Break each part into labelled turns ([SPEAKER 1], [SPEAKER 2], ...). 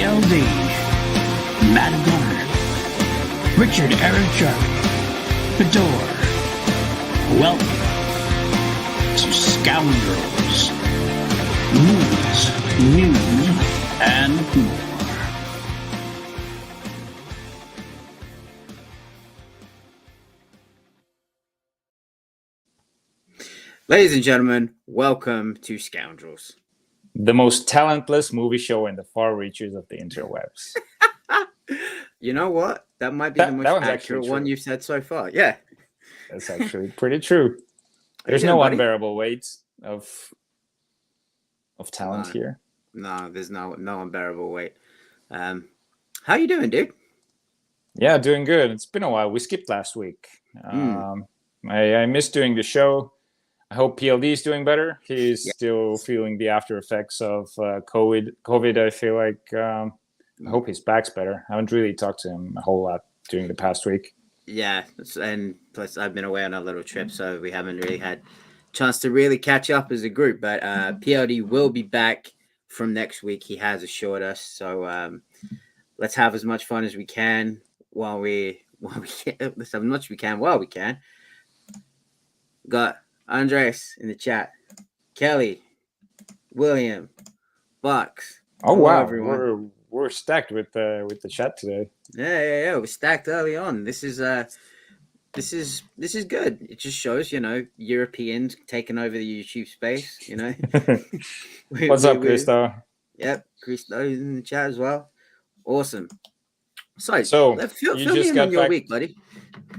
[SPEAKER 1] PLD, Matty Gunner, Richard-Erik Jarvi and Bidoor. Welcome to Scoundrels, News, and more.
[SPEAKER 2] Ladies and gentlemen, welcome to Scoundrels.
[SPEAKER 3] The most talentless movie show in the far reaches of the interwebs.
[SPEAKER 2] You know what? That might be the most accurate one you've said so far. Yeah.
[SPEAKER 3] That's actually pretty true. There's
[SPEAKER 2] Yeah,
[SPEAKER 3] no
[SPEAKER 2] buddy.
[SPEAKER 3] unbearable weight of talent here.
[SPEAKER 2] No, there's no unbearable weight. How you doing, dude?
[SPEAKER 3] Yeah, doing good. It's been a while. We skipped last week. I missed doing the show. I hope PLD is doing better. He's still feeling the after effects of COVID. I feel like I hope his back's better. I haven't really talked to him a whole lot during the past week.
[SPEAKER 2] Yeah, and plus I've been away on a little trip, so we haven't really had a chance to really catch up as a group. But PLD will be back from next week. He has assured us. So let's have as much fun as we can while we can. Let's have as much as we can while we can. Got Andres in the chat, Kelly, William, Bucks.
[SPEAKER 3] Oh wow,
[SPEAKER 2] everyone.
[SPEAKER 3] We're stacked with the chat today.
[SPEAKER 2] Yeah. We're stacked early on. This is good. It just shows, Europeans taking over the YouTube space.
[SPEAKER 3] What's up, Christo?
[SPEAKER 2] Yep, Christo is in the chat as well. Awesome. So fill me in on your week, buddy.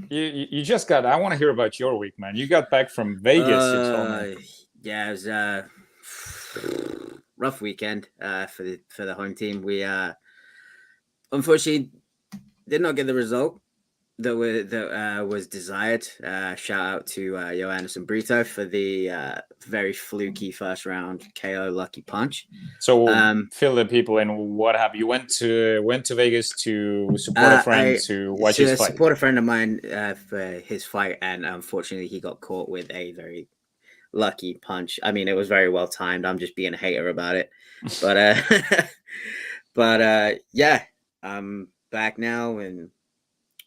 [SPEAKER 3] You just got. I want to hear about your week, man. You got back from Vegas. You told me.
[SPEAKER 2] Yeah, it was a rough weekend for the home team. We unfortunately did not get the result that was desired. Shout out to Johannes and Brito for the very fluky first round KO lucky punch.
[SPEAKER 3] So fill the people in. What happened? You went to Vegas to support a friend to watch his fight.
[SPEAKER 2] Support a friend of mine for his fight, and unfortunately he got caught with a very lucky punch. I mean, it was very well timed. I'm just being a hater about it, but yeah, I'm back now and.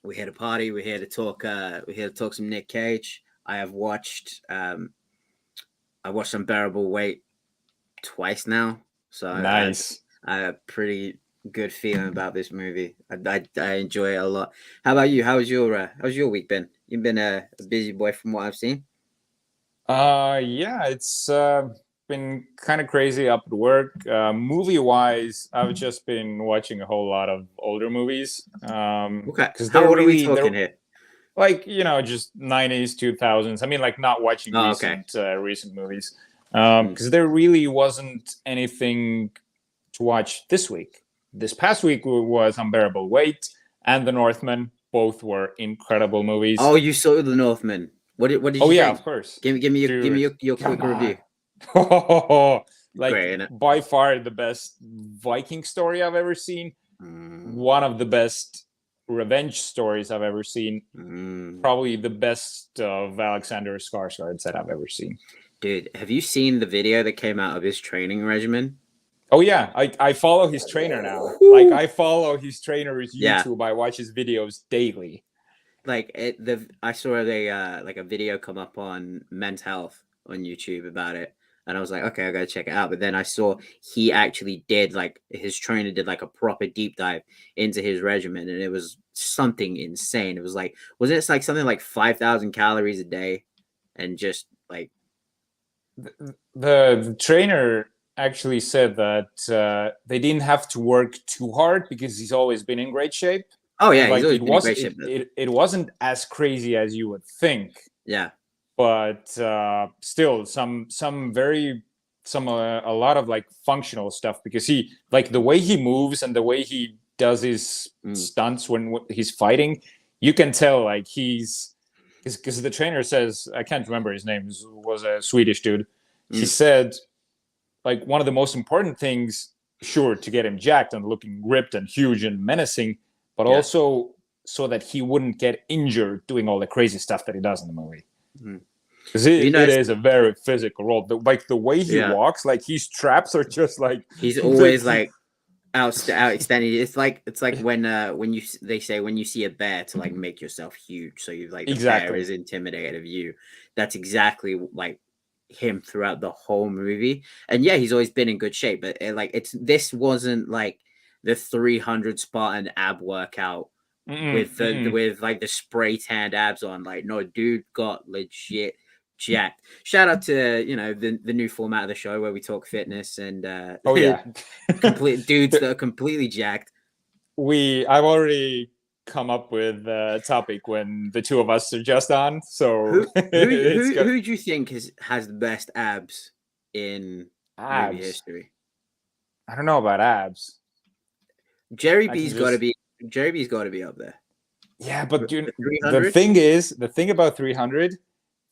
[SPEAKER 2] We're here to party. We're here to talk. We're here to talk some Nick Cage. I watched Unbearable Weight twice now, so
[SPEAKER 3] nice.
[SPEAKER 2] I have a pretty good feeling about this movie. I enjoy it a lot. How about you? How's your week been? You've been a busy boy from what I've seen.
[SPEAKER 3] Yeah, it's been kind of crazy up at work. Movie wise, I've just been watching a whole lot of older movies.
[SPEAKER 2] Okay,
[SPEAKER 3] because
[SPEAKER 2] what are we talking here?
[SPEAKER 3] Like, just 90s, 2000s. I mean, like not watching recent movies. Because there really wasn't anything to watch this week. This past week was Unbearable Weight and The Northmen. Both were incredible movies.
[SPEAKER 2] Oh, you saw The Northmen. What did you think?
[SPEAKER 3] Yeah, of course.
[SPEAKER 2] Give me your quick review.
[SPEAKER 3] Great, by far the best Viking story I've ever seen. One of the best revenge stories I've ever seen. Probably the best of Alexander Skarsgård that I've ever seen.
[SPEAKER 2] Dude, have you seen the video that came out of his training regimen?
[SPEAKER 3] Oh yeah, I follow his trainer now. Like I follow his trainer's YouTube. I watch his videos daily.
[SPEAKER 2] I saw a video come up on Men's Health on YouTube about it. And I was like, okay, I gotta check it out. But then I saw he actually did his trainer did a proper deep dive into his regimen, and it was something insane. It was something like 5,000 calories a day, and just like
[SPEAKER 3] the trainer actually said that they didn't have to work too hard because he's always been in great shape.
[SPEAKER 2] Oh yeah, he's always been in great shape.
[SPEAKER 3] It wasn't as crazy as you would think.
[SPEAKER 2] Yeah.
[SPEAKER 3] But still a lot of functional stuff, because he the way he moves and the way he does his stunts when he's fighting, you can tell he's because the trainer says, I can't remember his name, was a Swedish dude. He said one of the most important things, sure, to get him jacked and looking ripped and huge and menacing, but also so that he wouldn't get injured doing all the crazy stuff that he does in the movie. Because it is a very physical role. The way he walks, his traps are just
[SPEAKER 2] he's always Outstanding. It's like when they say when you see a bear to like make yourself huge, so you like the bear
[SPEAKER 3] Exactly.
[SPEAKER 2] is intimidated of you. That's exactly like him throughout the whole movie. And yeah, he's always been in good shape, but this wasn't like the 300 Spartan ab workout
[SPEAKER 3] Mm-mm,
[SPEAKER 2] with
[SPEAKER 3] mm-mm.
[SPEAKER 2] with like the spray tanned abs on. Like, no, dude got legit jacked. Shout out to the new format of the show where we talk fitness and
[SPEAKER 3] Oh yeah.
[SPEAKER 2] complete dudes
[SPEAKER 3] The-
[SPEAKER 2] that are completely jacked.
[SPEAKER 3] I've already come up with a topic when the two of us are just on, so
[SPEAKER 2] Who who
[SPEAKER 3] it's got
[SPEAKER 2] who do you think has the best abs in movie
[SPEAKER 3] abs.
[SPEAKER 2] history?
[SPEAKER 3] I don't know about abs.
[SPEAKER 2] Jerry
[SPEAKER 3] I can
[SPEAKER 2] B's got to
[SPEAKER 3] just
[SPEAKER 2] be Jerry B's got to be up there.
[SPEAKER 3] yeah, but
[SPEAKER 2] The
[SPEAKER 3] the
[SPEAKER 2] 300.
[SPEAKER 3] thing is, the thing about 300,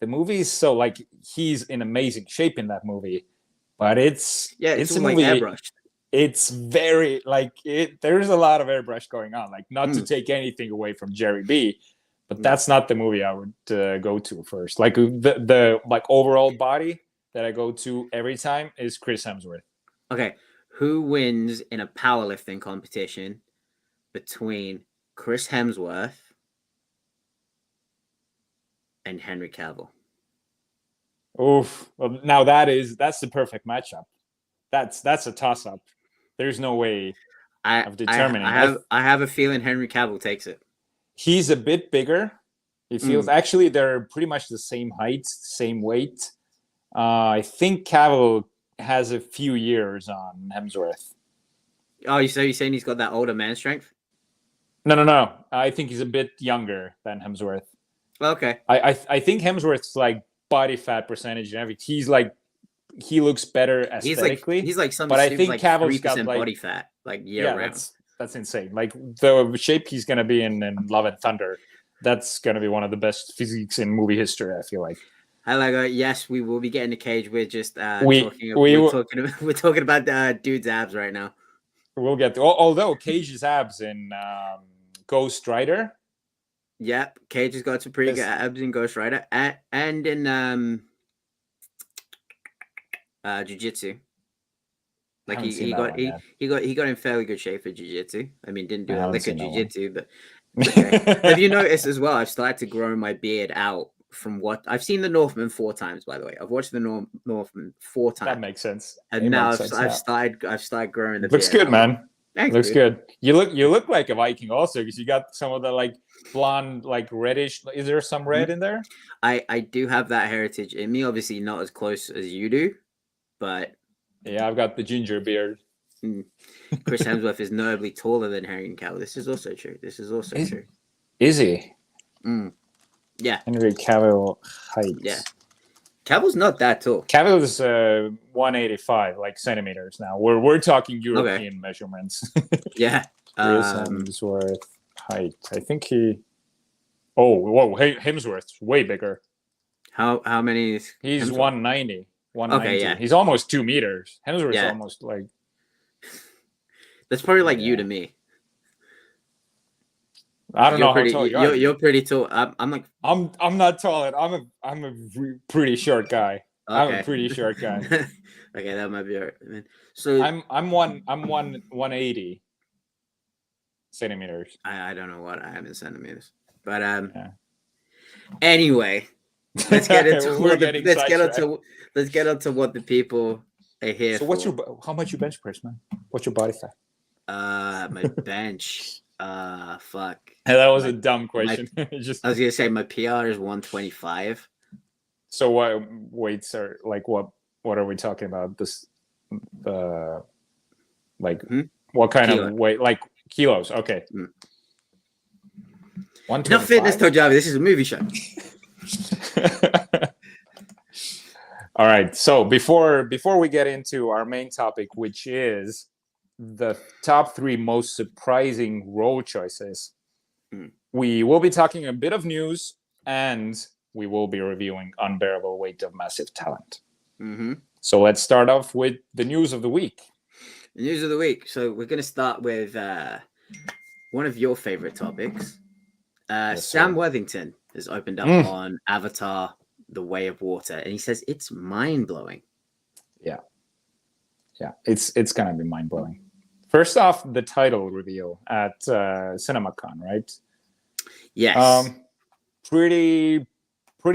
[SPEAKER 3] the movie is so like he's in amazing shape in that movie, but
[SPEAKER 2] Yeah, it's
[SPEAKER 3] it's a
[SPEAKER 2] all like
[SPEAKER 3] movie.
[SPEAKER 2] airbrushed.
[SPEAKER 3] It's very like it. There's a lot of airbrush going on. Like not to
[SPEAKER 2] Mm.
[SPEAKER 3] take anything away from Jerry B, but
[SPEAKER 2] No.
[SPEAKER 3] that's not the movie I would go to first. Like the like overall body that I go to every time is Chris Hemsworth.
[SPEAKER 2] Okay, who wins in a powerlifting competition between Chris Hemsworth and Henry Cavill?
[SPEAKER 3] Oof. Well, now that's the perfect matchup. That's a toss up. There's no way of determining.
[SPEAKER 2] I have a feeling Henry Cavill takes it.
[SPEAKER 3] He's a bit bigger. It feels actually they're pretty much the same height, same weight. I think Cavill has a few years on Hemsworth.
[SPEAKER 2] Oh, so you're saying he's got that older man strength?
[SPEAKER 3] No. I think he's a bit younger than Hemsworth.
[SPEAKER 2] Okay.
[SPEAKER 3] I think Hemsworth's like body fat percentage and everything. He's like he looks better aesthetically.
[SPEAKER 2] He's like some.
[SPEAKER 3] But I think
[SPEAKER 2] like
[SPEAKER 3] Cavill's got
[SPEAKER 2] 3%
[SPEAKER 3] like
[SPEAKER 2] body fat, like year round.
[SPEAKER 3] That's insane. Like the shape he's gonna be in Love and Thunder, that's gonna be one of the best physiques in movie history. I feel like.
[SPEAKER 2] Hi Lego. Yes, we will be getting a cage. We're just talking. We're talking about dude's abs right now.
[SPEAKER 3] We'll get to, although Cage's abs in Ghost Rider.
[SPEAKER 2] Yep, Cage has got some pretty good abs in Ghost Rider and in jiu-jitsu. Like he got in fairly good shape for jiu-jitsu. I mean, didn't do a lick of jiu-jitsu, but okay. Have you noticed as well? I've started to grow my beard out from what I've seen the Northmen 4 times. By the way, I've watched the Northmen 4 times.
[SPEAKER 3] That makes sense.
[SPEAKER 2] And now I've started growing the beard.
[SPEAKER 3] Looks good, man.
[SPEAKER 2] Thanks,
[SPEAKER 3] looks
[SPEAKER 2] dude.
[SPEAKER 3] good. You look like a Viking also because you got some of the like blonde, like reddish. Is there some red in there?
[SPEAKER 2] I do have that heritage in me. Obviously, not as close as you do, but
[SPEAKER 3] yeah, I've got the ginger beard.
[SPEAKER 2] Chris Hemsworth is notably taller than Henry Cavill. This is also true. True.
[SPEAKER 3] Is he?
[SPEAKER 2] Yeah.
[SPEAKER 3] Henry Cavill height.
[SPEAKER 2] Yeah. Cavill's not that tall.
[SPEAKER 3] Cavill is 185 like centimeters now. We're talking European measurements.
[SPEAKER 2] Yeah.
[SPEAKER 3] Chris Hemsworth height. I think he. Oh, whoa! Hemsworth's way bigger.
[SPEAKER 2] How many?
[SPEAKER 3] He's
[SPEAKER 2] Hemsworth?
[SPEAKER 3] 190. 190.
[SPEAKER 2] Okay, yeah.
[SPEAKER 3] He's almost 2 meters. Hemsworth's almost like.
[SPEAKER 2] That's probably like you to me.
[SPEAKER 3] I don't know how tall you are.
[SPEAKER 2] You're pretty tall. I'm like.
[SPEAKER 3] I'm not tall. I'm a pretty short guy.
[SPEAKER 2] Okay.
[SPEAKER 3] I'm a pretty short guy.
[SPEAKER 2] Okay, that might be all right. So
[SPEAKER 3] I'm 180 centimeters.
[SPEAKER 2] I don't know what I am in centimeters, but anyway, let's get into let's get into what the people are here for.
[SPEAKER 3] So how much you bench press, man? What's your body fat?
[SPEAKER 2] My bench. Fuck.
[SPEAKER 3] Hey, that was a dumb question.
[SPEAKER 2] I was gonna say my PR is 125.
[SPEAKER 3] So what weights are like? What are we talking about? This, like what kind of weight? Like kilos? Okay. 125.
[SPEAKER 2] Enough fitness, Jarvi. This is a movie show.
[SPEAKER 3] All right. So before we get into our main topic, which is the top 3 most surprising role choices, we will be talking a bit of news and we will be reviewing Unbearable Weight of Massive Talent. So let's start off with the news of the week.
[SPEAKER 2] The news of the week. So we're going to start with one of your favorite topics. Sam Worthington has opened up on Avatar: The Way of Water, and he says it's mind-blowing.
[SPEAKER 3] Yeah, it's going to be mind-blowing. First off, the title reveal at CinemaCon, right?
[SPEAKER 2] Yes.
[SPEAKER 3] Pretty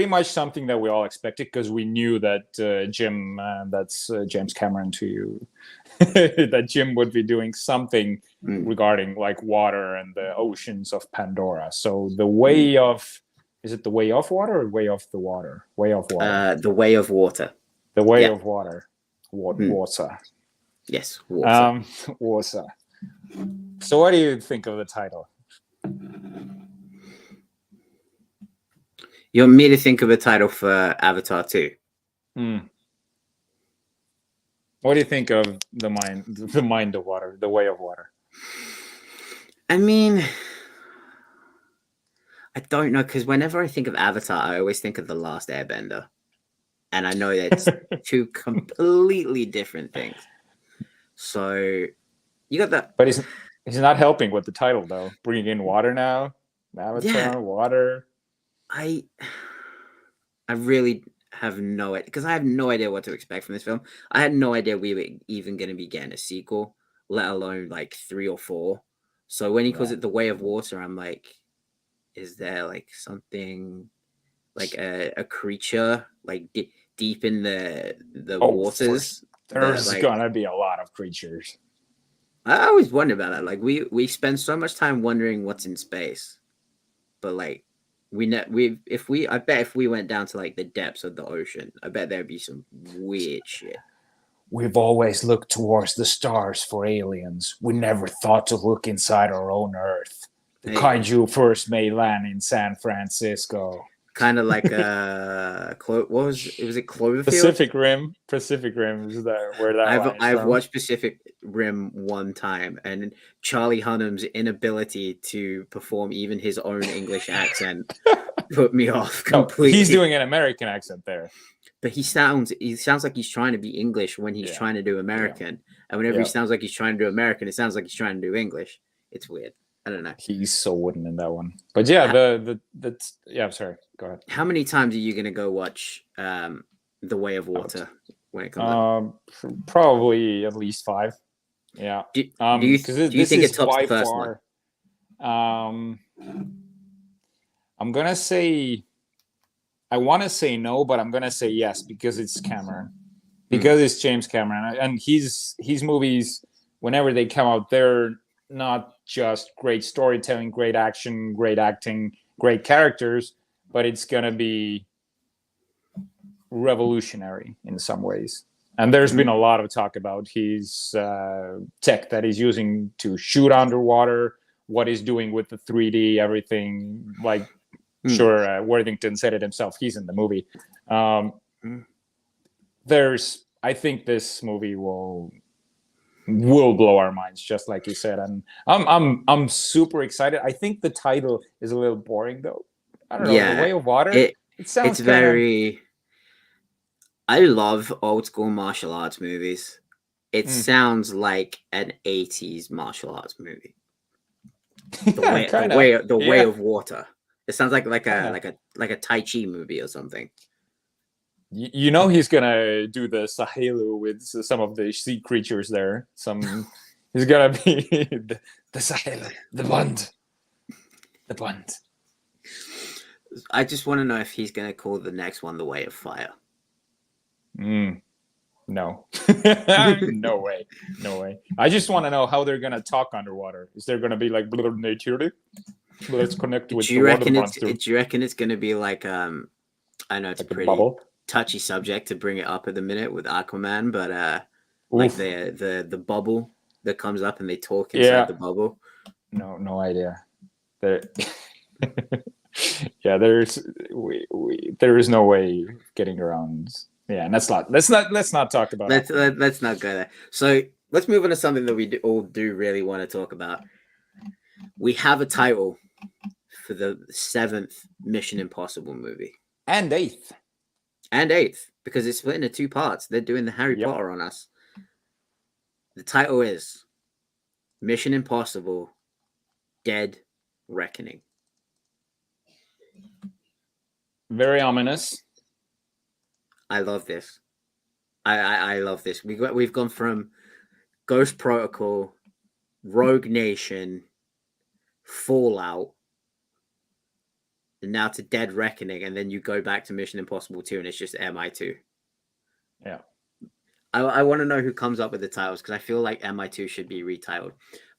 [SPEAKER 3] much something that we all expected because we knew that James Cameron to you, that Jim would be doing something regarding like water and the oceans of Pandora. So the way of, is it the way of water or way of the water? Way of water.
[SPEAKER 2] The way of water.
[SPEAKER 3] The way of water. Water.
[SPEAKER 2] Yes, water.
[SPEAKER 3] Water. So what do you think of the title?
[SPEAKER 2] You want me to think of a title for Avatar 2?
[SPEAKER 3] What do you think of the mind of water, the way of water?
[SPEAKER 2] I mean, I don't know, because whenever I think of Avatar, I always think of The Last Airbender. And I know that's two completely different things. So you got that.
[SPEAKER 3] But he's not helping with the title, though. Bringing in water now. Avatar, water.
[SPEAKER 2] I really have no idea, because I have no idea what to expect from this film. I had no idea we were even going to be getting a sequel, let alone like 3 or 4. So when he calls it The Way of Water, I'm like, is there like something like a creature like deep in the waters?
[SPEAKER 3] There's gonna be a lot of creatures.
[SPEAKER 2] I always wonder about that. Like we spend so much time wondering what's in space, but like I bet if we went down to like the depths of the ocean, I bet there'd be some weird shit.
[SPEAKER 3] We've always looked towards the stars for aliens. We never thought to look inside our own Earth. The kaiju first made land in San Francisco.
[SPEAKER 2] Kind of like what was it? Was it Cloverfield?
[SPEAKER 3] Pacific Rim is where that
[SPEAKER 2] I've watched Pacific Rim one time, and Charlie Hunnam's inability to perform even his own English accent put me off completely.
[SPEAKER 3] He's doing an American accent there,
[SPEAKER 2] but he sounds like he's trying to be English when he's trying to do American, and whenever he sounds like he's trying to do American, it sounds like he's trying to do English. It's weird. I don't know.
[SPEAKER 3] He's so wooden in that one. But yeah, I'm sorry. Go ahead.
[SPEAKER 2] How many times are you gonna go watch The Way of Water when it comes up?
[SPEAKER 3] Probably at least 5. Yeah.
[SPEAKER 2] Do you think it tops the first one?
[SPEAKER 3] I'm gonna say, I want to say no, but I'm gonna say yes because it's Cameron, because it's James Cameron, and his movies, whenever they come out, they're not just great storytelling, great action, great acting, great characters, but it's gonna be revolutionary in some ways. And there's been a lot of talk about his tech that he's using to shoot underwater, what he's doing with the 3D, everything. Like, sure, Worthington said it himself. He's in the movie. I think this movie will blow our minds, just like you said, and I'm super excited. I think the title is a little boring, though. I don't know. The Way of Water. It sounds
[SPEAKER 2] very. I love old school martial arts movies. It sounds like an 80s martial arts movie. The Way of Water. It sounds like a Tai Chi movie or something.
[SPEAKER 3] You know he's gonna do the Sahelu with some of the sea creatures there. He's gonna be the Sahelu, the Bond.
[SPEAKER 2] I just want to know if he's gonna call the next one The Way of Fire.
[SPEAKER 3] No. No way. I just want to know how they're gonna talk underwater. Is there gonna be like nature? Let's connect with the water monster.
[SPEAKER 2] Do you reckon it's gonna be like I know it's like a pretty touchy subject to bring it up at the minute with Aquaman, but like the bubble that comes up and they talk inside the bubble.
[SPEAKER 3] No idea. There is no way getting around. Yeah, and let's not talk about it.
[SPEAKER 2] Let's not go there. So let's move on to something that we all do really want to talk about. We have a title for the 7th Mission Impossible movie.
[SPEAKER 3] And 8th.
[SPEAKER 2] Because it's split into 2 parts. They're doing the Harry Potter on us. The title is Mission Impossible Dead Reckoning.
[SPEAKER 3] Very ominous.
[SPEAKER 2] I love this. I love this. We've gone from Ghost Protocol Rogue Nation, Fallout, and now to Dead Reckoning, and then you go back to Mission Impossible 2, and it's just MI2.
[SPEAKER 3] Yeah.
[SPEAKER 2] I want to know who comes up with the titles, because I feel like MI2 should be retitled.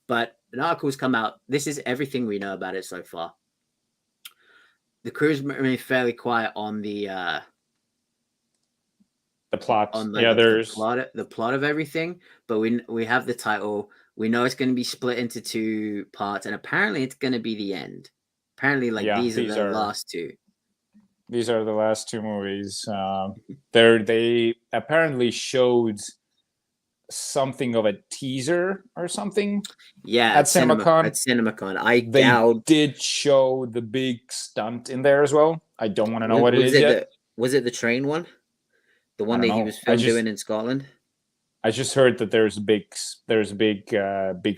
[SPEAKER 2] But an article's come out. This is everything we know about it so far. The crew's remained fairly quiet on the
[SPEAKER 3] plot.
[SPEAKER 2] on
[SPEAKER 3] there's
[SPEAKER 2] the plot of everything, but we have the title. We know it's going to be split into 2 parts, and apparently it's going to be the end. Apparently, these are the last 2.
[SPEAKER 3] These are the last 2 movies. They apparently showed something of a teaser or something.
[SPEAKER 2] Yeah,
[SPEAKER 3] at CinemaCon.
[SPEAKER 2] At CinemaCon,
[SPEAKER 3] they did show the big stunt in there as well. I don't want to know what it is yet.
[SPEAKER 2] Was it the train one? The one that he was doing in Scotland?
[SPEAKER 3] I just heard that there's a big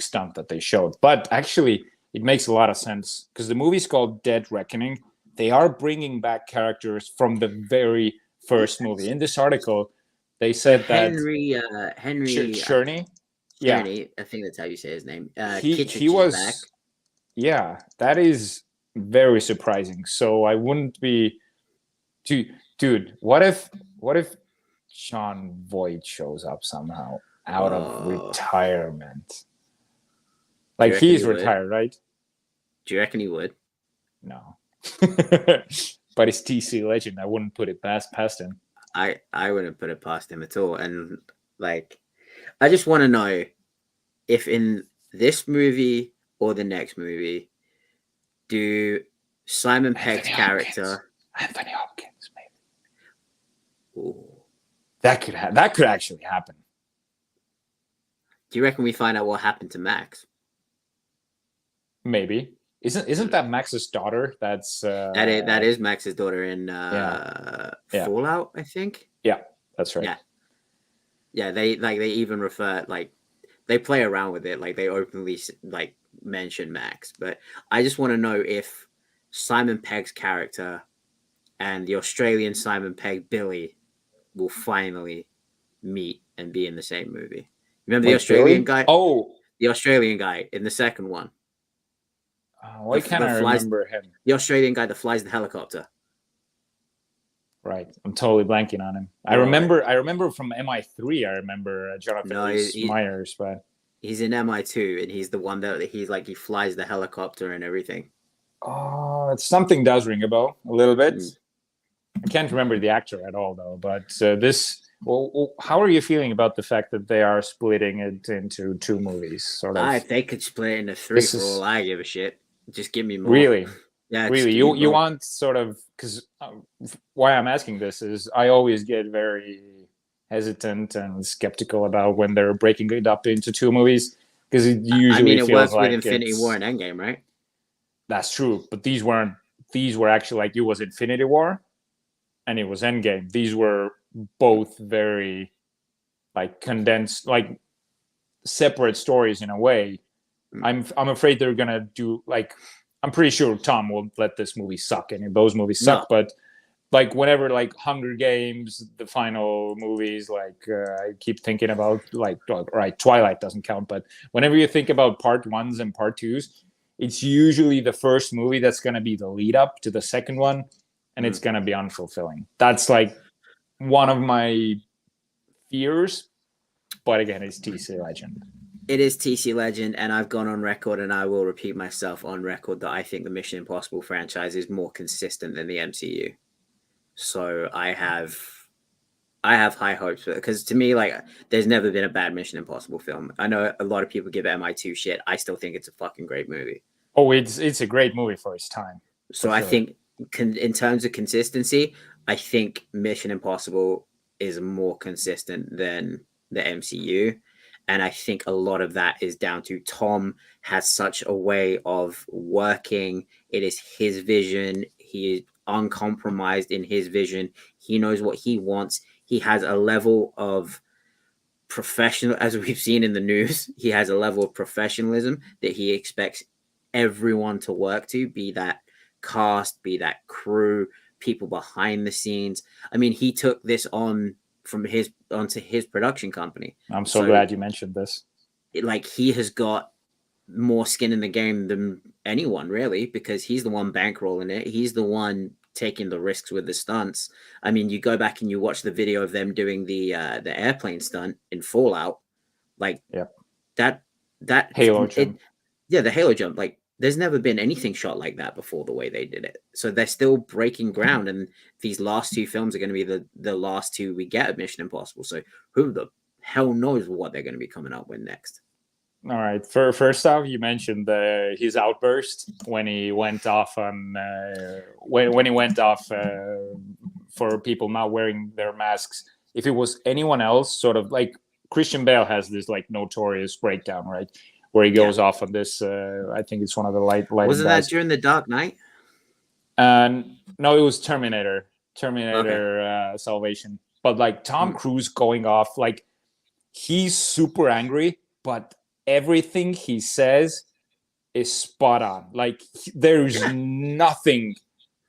[SPEAKER 3] stunt that they showed. But actually, it makes a lot of sense because the movie's called Dead Reckoning. They are bringing back characters from the very first movie. In this article, they said that
[SPEAKER 2] Henry
[SPEAKER 3] Cherney.
[SPEAKER 2] Yeah, I think that's how you say his name.
[SPEAKER 3] He was back. Yeah, that is very surprising. So I wouldn't be, dude. What if Sean Voight shows up somehow out of retirement? Like he's retired, right?
[SPEAKER 2] Do you reckon he would?
[SPEAKER 3] No. But it's TC legend. I wouldn't put it past him.
[SPEAKER 2] I wouldn't put it past him at all. And I just want to know if in this movie or the next movie, do Simon Pegg's character
[SPEAKER 3] Anthony Hopkins, maybe.
[SPEAKER 2] Ooh.
[SPEAKER 3] That could actually happen.
[SPEAKER 2] Do you reckon we find out what happened to Max?
[SPEAKER 3] Maybe. Isn't that Max's daughter? That's
[SPEAKER 2] that is Max's daughter in Fallout, I think.
[SPEAKER 3] Yeah, that's right.
[SPEAKER 2] Yeah. They even refer they play around with it, they openly mention Max. But I just want to know if Simon Pegg's character and the Australian Simon Pegg Billy will finally meet and be in the same movie. Remember the Australian guy?
[SPEAKER 3] Oh,
[SPEAKER 2] the Australian guy in the second one.
[SPEAKER 3] Why can't I remember him?
[SPEAKER 2] The Australian guy that flies the helicopter.
[SPEAKER 3] Right, I'm totally blanking on him. I remember from MI3. I remember Jonathan Myers, but
[SPEAKER 2] he's in MI2, and he's the one that he flies the helicopter and everything.
[SPEAKER 3] Oh, something does ring a bell a little bit. I can't remember the actor at all, though. But this. Well, how are you feeling about the fact that they are splitting it into 2 movies? Sort of.
[SPEAKER 2] If they could split it into 3 for all I give a shit. Just give me more.
[SPEAKER 3] Really?
[SPEAKER 2] Yeah.
[SPEAKER 3] Really? You want sort of, because why I'm asking this is I always get very hesitant and skeptical about when they're breaking it up into 2 movies, because it usually
[SPEAKER 2] it
[SPEAKER 3] feels
[SPEAKER 2] works
[SPEAKER 3] like
[SPEAKER 2] with Infinity War and Endgame, right?
[SPEAKER 3] That's true, but these were actually it was Infinity War and it was Endgame. These were both very condensed, separate stories in a way. I'm afraid they're gonna do I'm pretty sure Tom will let this movie suck, and those movies suck. No. But whenever Hunger Games, the final movies, I keep thinking about right, Twilight doesn't count, but whenever you think about part 1s and part 2s, it's usually the first movie that's gonna be the lead up to the second one, and it's gonna be unfulfilling. That's one of my fears, but again, it's TC legend.
[SPEAKER 2] It is TC legend, and I've gone on record, and I will repeat myself on record, that I think the Mission Impossible franchise is more consistent than the MCU. So I have high hopes, because to me, there's never been a bad Mission Impossible film. I know a lot of people give MI2 shit. I still think it's a fucking great movie.
[SPEAKER 3] Oh, it's a great movie for its time.
[SPEAKER 2] So I think in terms of consistency, I think Mission Impossible is more consistent than the MCU. And I think a lot of that is down to Tom has such a way of working. It is his vision. He is uncompromised in his vision. He knows what he wants. He has a level of professional, as we've seen in the news, he has a level of professionalism that he expects everyone to work to, be that cast, be that crew, people behind the scenes. I mean, he took this onto his production company.
[SPEAKER 3] I'm so glad you mentioned this.
[SPEAKER 2] He has got more skin in the game than anyone, really, because he's the one bankrolling it. He's the one taking the risks with the stunts. I mean, you go back and you watch the video of them doing the airplane stunt in Fallout, like that
[SPEAKER 3] Halo jump.
[SPEAKER 2] the Halo jump. Like, there's never been anything shot like that before the way they did it. So they're still breaking ground, and these last two films are going to be the last two we get of Mission Impossible. So who the hell knows what they're going to be coming up with next?
[SPEAKER 3] All right. First off, you mentioned his outburst when he went off on when he went off for people not wearing their masks. If it was anyone else, sort of like Christian Bale has this like notorious breakdown, right, where he goes off on this. I think it's one of the light.
[SPEAKER 2] Wasn't that during The Dark Knight?
[SPEAKER 3] No, it was Terminator. Salvation. But like Tom Cruise going off, like he's super angry, but everything he says is spot on. Like there's nothing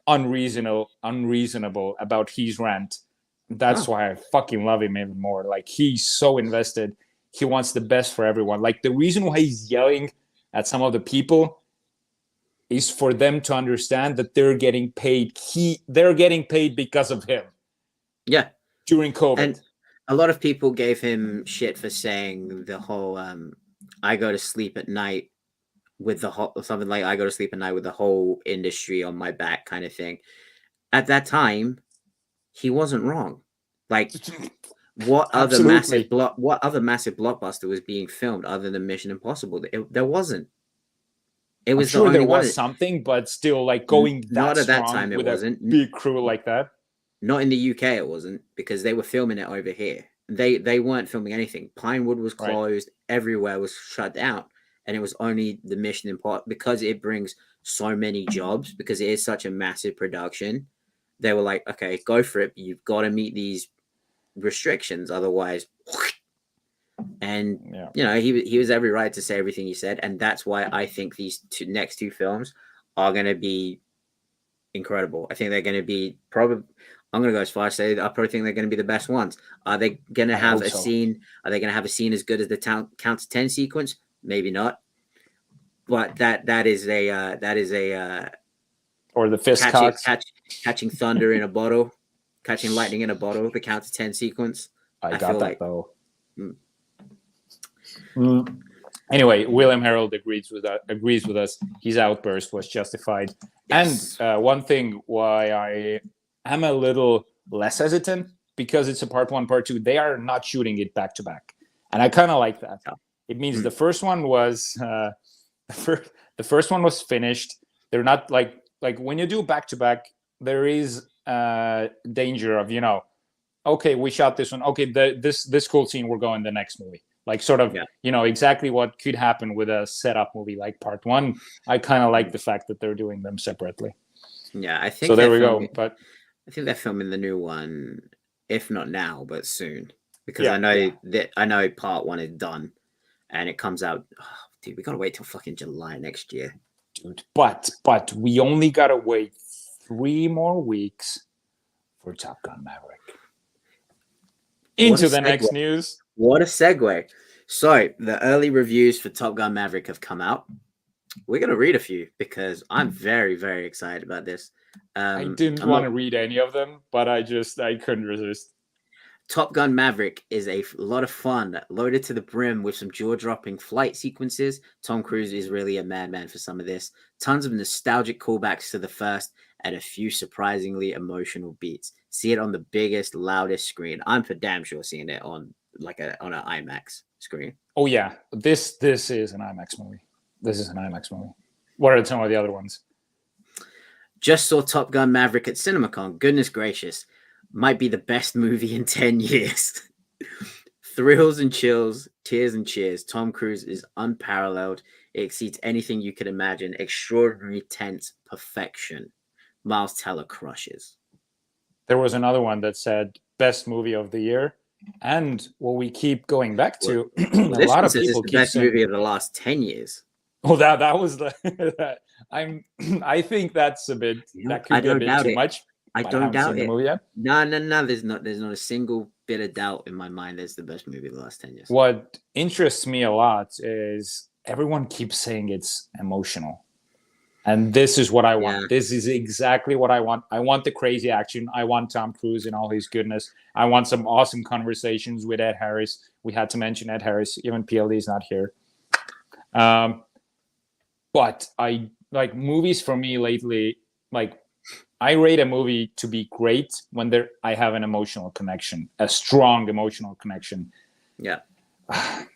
[SPEAKER 3] unreasonable about his rant. That's why I fucking love him even more. Like he's so invested. He wants the best for everyone. Like the reason why he's yelling at some of the people is for them to understand that they're getting paid. They're getting paid because of him.
[SPEAKER 2] Yeah.
[SPEAKER 3] During COVID.
[SPEAKER 2] And a lot of people gave him shit for saying the whole I go to sleep at night with the whole something like I go to sleep at night with the whole industry on my back kind of thing. At that time, he wasn't wrong. Like what other massive blockbuster was being filmed other than Mission Impossible? There wasn't. It was
[SPEAKER 3] sure there was something, but still, like going
[SPEAKER 2] not at that time. It wasn't
[SPEAKER 3] big crew like that.
[SPEAKER 2] Not in the UK, it wasn't, because they were filming it over here. They weren't filming anything. Pinewood was closed. Right. Everywhere was shut down, and it was only the Mission Impossible because it brings so many jobs. Because it is such a massive production, they were like, "Okay, go for it. You've got to meet these restrictions, otherwise." And you know, he was every right to say everything he said, and that's why I think these next two films are going to be incredible. I think they're going to be probably. I'm going to go as far as say I probably think they're going to be the best ones. Are they going to have a scene? Are they going to have a scene as good as the count to 10 sequence? Maybe not. But that is a
[SPEAKER 3] or the fist
[SPEAKER 2] catching thunder in a bottle, catching lightning in a bottle. The count to 10 sequence.
[SPEAKER 3] I got that though. Anyway, William Harold agrees with us. His outburst was justified. Yes. And one thing why I am a little less hesitant, because it's a part 1, part 2. They are not shooting it back to back, and I kind of like that. It means the first one was the first one was finished. They're not like when you do back to back, there is danger of okay, we shot this one. Okay, this cool scene, we're going the next movie. Like sort of exactly what could happen with a setup movie like part 1. I kind of like the fact that they're doing them separately.
[SPEAKER 2] Yeah, I think
[SPEAKER 3] so. There we go. But
[SPEAKER 2] I think they're filming the new one, if not now, but soon. Because I know part 1 is done, and it comes out. Oh, dude, we gotta wait till fucking July next year,
[SPEAKER 3] dude. But we only gotta wait 3 more weeks for Top Gun Maverick. Into the next news.
[SPEAKER 2] What a segue! So the early reviews for Top Gun Maverick have come out. We're gonna read a few because I'm very, very excited about this.
[SPEAKER 3] I didn't want to read any of them, but I couldn't resist.
[SPEAKER 2] Top Gun Maverick is a lot of fun, loaded to the brim with some jaw-dropping flight sequences. Tom Cruise is really a madman for some of this. Tons of nostalgic callbacks to the first and a few surprisingly emotional beats. See it on the biggest, loudest screen. I'm for damn sure seeing it on an IMAX screen.
[SPEAKER 3] Oh yeah, this is an IMAX movie. This is an IMAX movie. What are some of the other ones?
[SPEAKER 2] Just saw Top Gun Maverick at CinemaCon. Goodness gracious. Might be the best movie in 10 years. Thrills and chills, tears and cheers. Tom Cruise is unparalleled. It exceeds anything you could imagine. Extraordinary, tense perfection. Miles Teller crushes.
[SPEAKER 3] There was another one that said best movie of the year. And what we keep going back to, a lot of people keep
[SPEAKER 2] best movie of the last 10 years.
[SPEAKER 3] Well, that was the I think that's a bit that could be a bit too much.
[SPEAKER 2] I don't doubt it. No. There's not a single bit of doubt in my mind. That's the best movie of the last 10 years.
[SPEAKER 3] What interests me a lot is everyone keeps saying it's emotional. And this is what I want.
[SPEAKER 2] Yeah.
[SPEAKER 3] This is exactly what I want. I want the crazy action. I want Tom Cruise in all his goodness. I want some awesome conversations with Ed Harris. We had to mention Ed Harris. Even PLD is not here. But I like movies for me lately. Like I rate a movie to be great when I have an emotional connection, a strong emotional connection.
[SPEAKER 2] Yeah.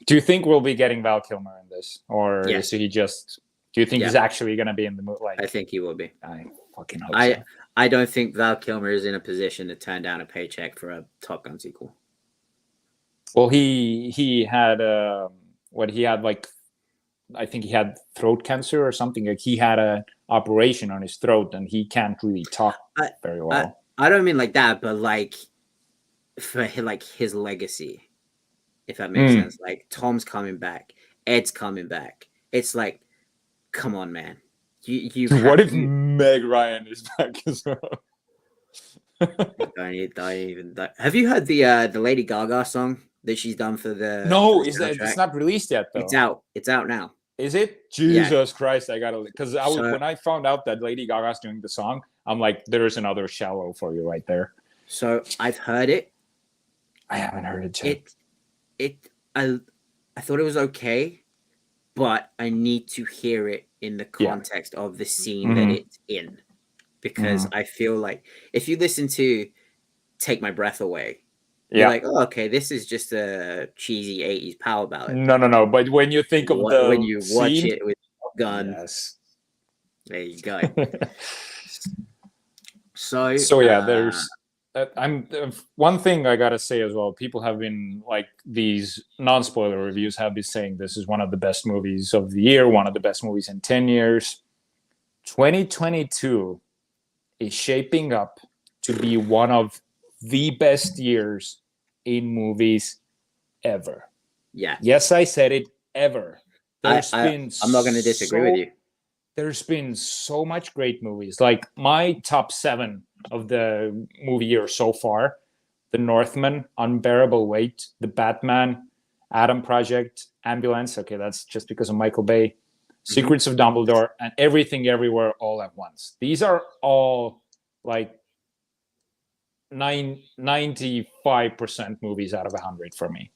[SPEAKER 3] Do you think we'll be getting Val Kilmer in this, or
[SPEAKER 2] Yes.
[SPEAKER 3] is he just? Do you think he's actually going to be in the movie? Like,
[SPEAKER 2] I think he will be.
[SPEAKER 3] I fucking hope so.
[SPEAKER 2] I don't think Val Kilmer is in a position to turn down a paycheck for a Top Gun sequel.
[SPEAKER 3] Well, he had he had like, I think he had throat cancer or something. Like he had an operation on his throat, and he can't really talk very well.
[SPEAKER 2] I don't mean like that, but like for like his legacy, if that makes sense. Like Tom's coming back, Ed's coming back. It's like, come on, man. You
[SPEAKER 3] what if Meg Ryan is back as well?
[SPEAKER 2] don't even. Have you heard the Lady Gaga song that she's done for the?
[SPEAKER 3] No,
[SPEAKER 2] for the
[SPEAKER 3] it's not released yet though.
[SPEAKER 2] It's out. It's out now.
[SPEAKER 3] Is it? Jesus Christ! I gotta, because when I found out that Lady Gaga's doing the song, I'm like, there's another Shallow for you right there.
[SPEAKER 2] So I've heard it.
[SPEAKER 3] I haven't heard it yet.
[SPEAKER 2] I thought it was okay, but I need to hear it in the context of the scene that it's in, because I feel like if you listen to "Take My Breath Away," you're like, oh, okay, this is just a cheesy 80s power ballad.
[SPEAKER 3] No. But when you think of
[SPEAKER 2] when you watch it with Gun,
[SPEAKER 3] yes,
[SPEAKER 2] there you go. So
[SPEAKER 3] yeah, there's. One thing I gotta say as well. People have been like, these non-spoiler reviews have been saying this is one of the best movies of the year, one of the best movies in 10 years. 2022 is shaping up to be one of the best years in movies ever.
[SPEAKER 2] Yeah.
[SPEAKER 3] Yes, I said it, ever.
[SPEAKER 2] I'm not going to disagree with you.
[SPEAKER 3] There's been so much great movies. Like my top 7 of the movie year so far: The Northmen, Unbearable Weight, The Batman, Adam Project, Ambulance. Okay, that's just because of Michael Bay. Secrets of Dumbledore, and Everything Everywhere All at Once. These are all like 95% movies out of 100 for me.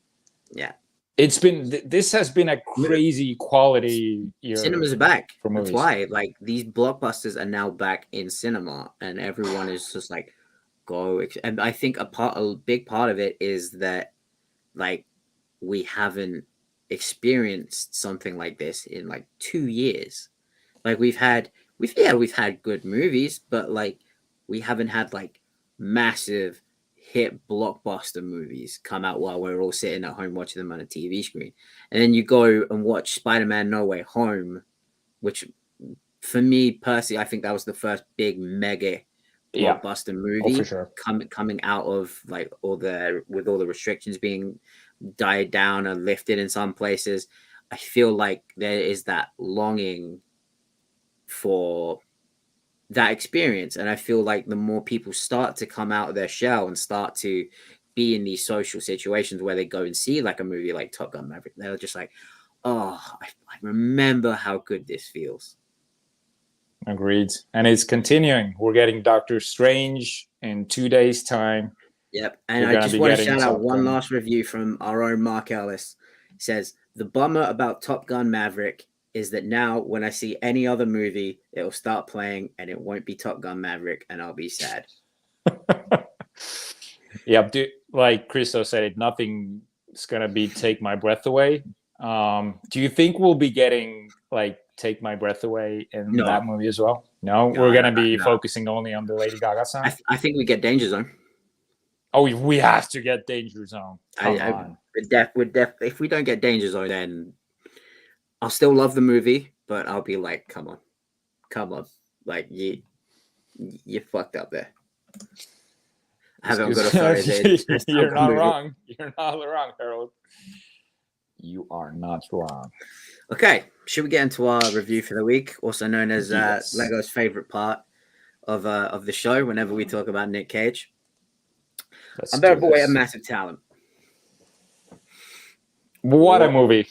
[SPEAKER 2] Yeah.
[SPEAKER 3] It's been, this has been a crazy quality year.
[SPEAKER 2] Cinemas are back.
[SPEAKER 3] For movies.
[SPEAKER 2] That's why, like, these blockbusters are now back in cinema, and everyone is just like, go. And I think a big part of it is that, like, we haven't experienced something like this in like 2 years. Like we've had good movies, but like we haven't had like massive hit blockbuster movies come out while we're all sitting at home watching them on a TV screen. And then you go and watch Spider-Man No Way Home, which for me personally, I think that was the first big mega blockbuster movie
[SPEAKER 3] for sure.
[SPEAKER 2] coming out of like with all the restrictions being died down and lifted in some places. I feel like there is that longing for that experience, and I feel like the more people start to come out of their shell and start to be in these social situations where they go and see like a movie like Top Gun Maverick, they're just like, oh, I remember how good this feels.
[SPEAKER 3] Agreed. And it's continuing. We're getting Doctor Strange in 2 days' time.
[SPEAKER 2] Yep. And I just want to shout out one last review from our own Mark Ellis. It says, the bummer about Top Gun Maverick is that now when I see any other movie, it'll start playing and it won't be Top Gun Maverick and I'll be sad.
[SPEAKER 3] Yeah, like Christo said, nothing's going to be Take My Breath Away. Do you think we'll be getting like Take My Breath Away in that movie as well? No, we're going to be focusing only on the Lady Gaga song?
[SPEAKER 2] I think we get Danger Zone.
[SPEAKER 3] Oh, we have to get Danger Zone. Come on.
[SPEAKER 2] If we don't get Danger Zone, then I'll still love the movie, but I'll be like, come on. Like, you fucked up there. I haven't got authority.
[SPEAKER 3] You're not wrong. You're not wrong, Harold. You are not wrong. Okay,
[SPEAKER 2] should we get into our review for the week, also known as Lego's favorite part of the show whenever we talk about Nick Cage? Unbearable Weight of Massive Talent.
[SPEAKER 3] What a movie.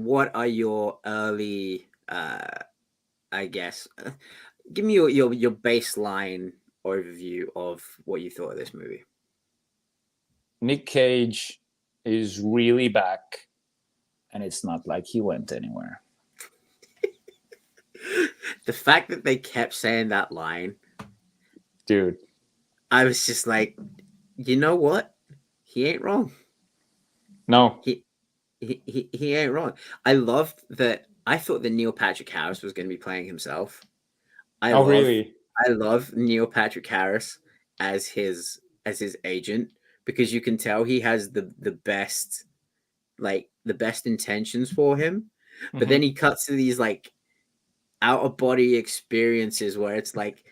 [SPEAKER 2] what are your early, I guess, give me your baseline overview of what you thought of this movie.
[SPEAKER 3] Nick Cage is really back, and it's not like he went anywhere.
[SPEAKER 2] The fact that they kept saying that line,
[SPEAKER 3] dude,
[SPEAKER 2] I was just like, you know what? He ain't wrong.
[SPEAKER 3] No.
[SPEAKER 2] He ain't wrong. I loved that. I thought that Neil Patrick Harris was going to be playing himself.
[SPEAKER 3] Really?
[SPEAKER 2] I love Neil Patrick Harris as his agent, because you can tell he has the best, like the best intentions for him. But then he cuts to these like out of body experiences where it's like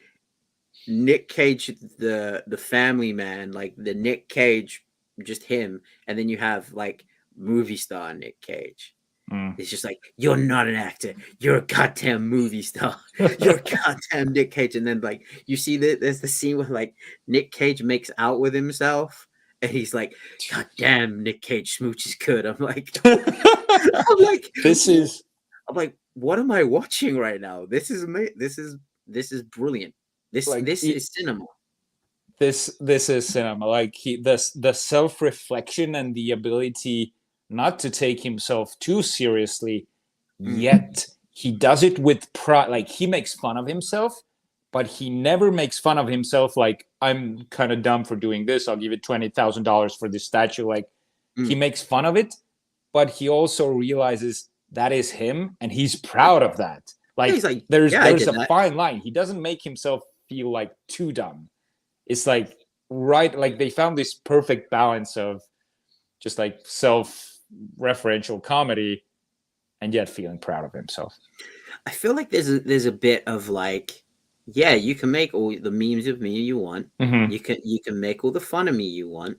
[SPEAKER 2] Nick Cage, the family man, like the Nick Cage, just him, and then you have like movie star Nick Cage. It's just like, you're not an actor, you're a goddamn movie star, you're a goddamn Nick Cage. And then like you see that there's the scene where like Nick Cage makes out with himself, and he's like, God damn, Nick Cage smooch is good. I'm like, I'm like, what am I watching right now? This is this is brilliant. This is cinema.
[SPEAKER 3] This is cinema. Like the self-reflection and the ability not to take himself too seriously, yet he does it with pride. Like he makes fun of himself, but he never makes fun of himself like, I'm kind of dumb for doing this, I'll give it $20,000 for this statue. Like he makes fun of it, but he also realizes that is him, and he's proud of that. Like, there's a fine line. He doesn't make himself feel like too dumb. It's like like they found this perfect balance of just like self-referential comedy and yet feeling proud of himself.
[SPEAKER 2] I feel like there's a bit of like, yeah, you can make all the memes of me you want. You can make all the fun of me you want.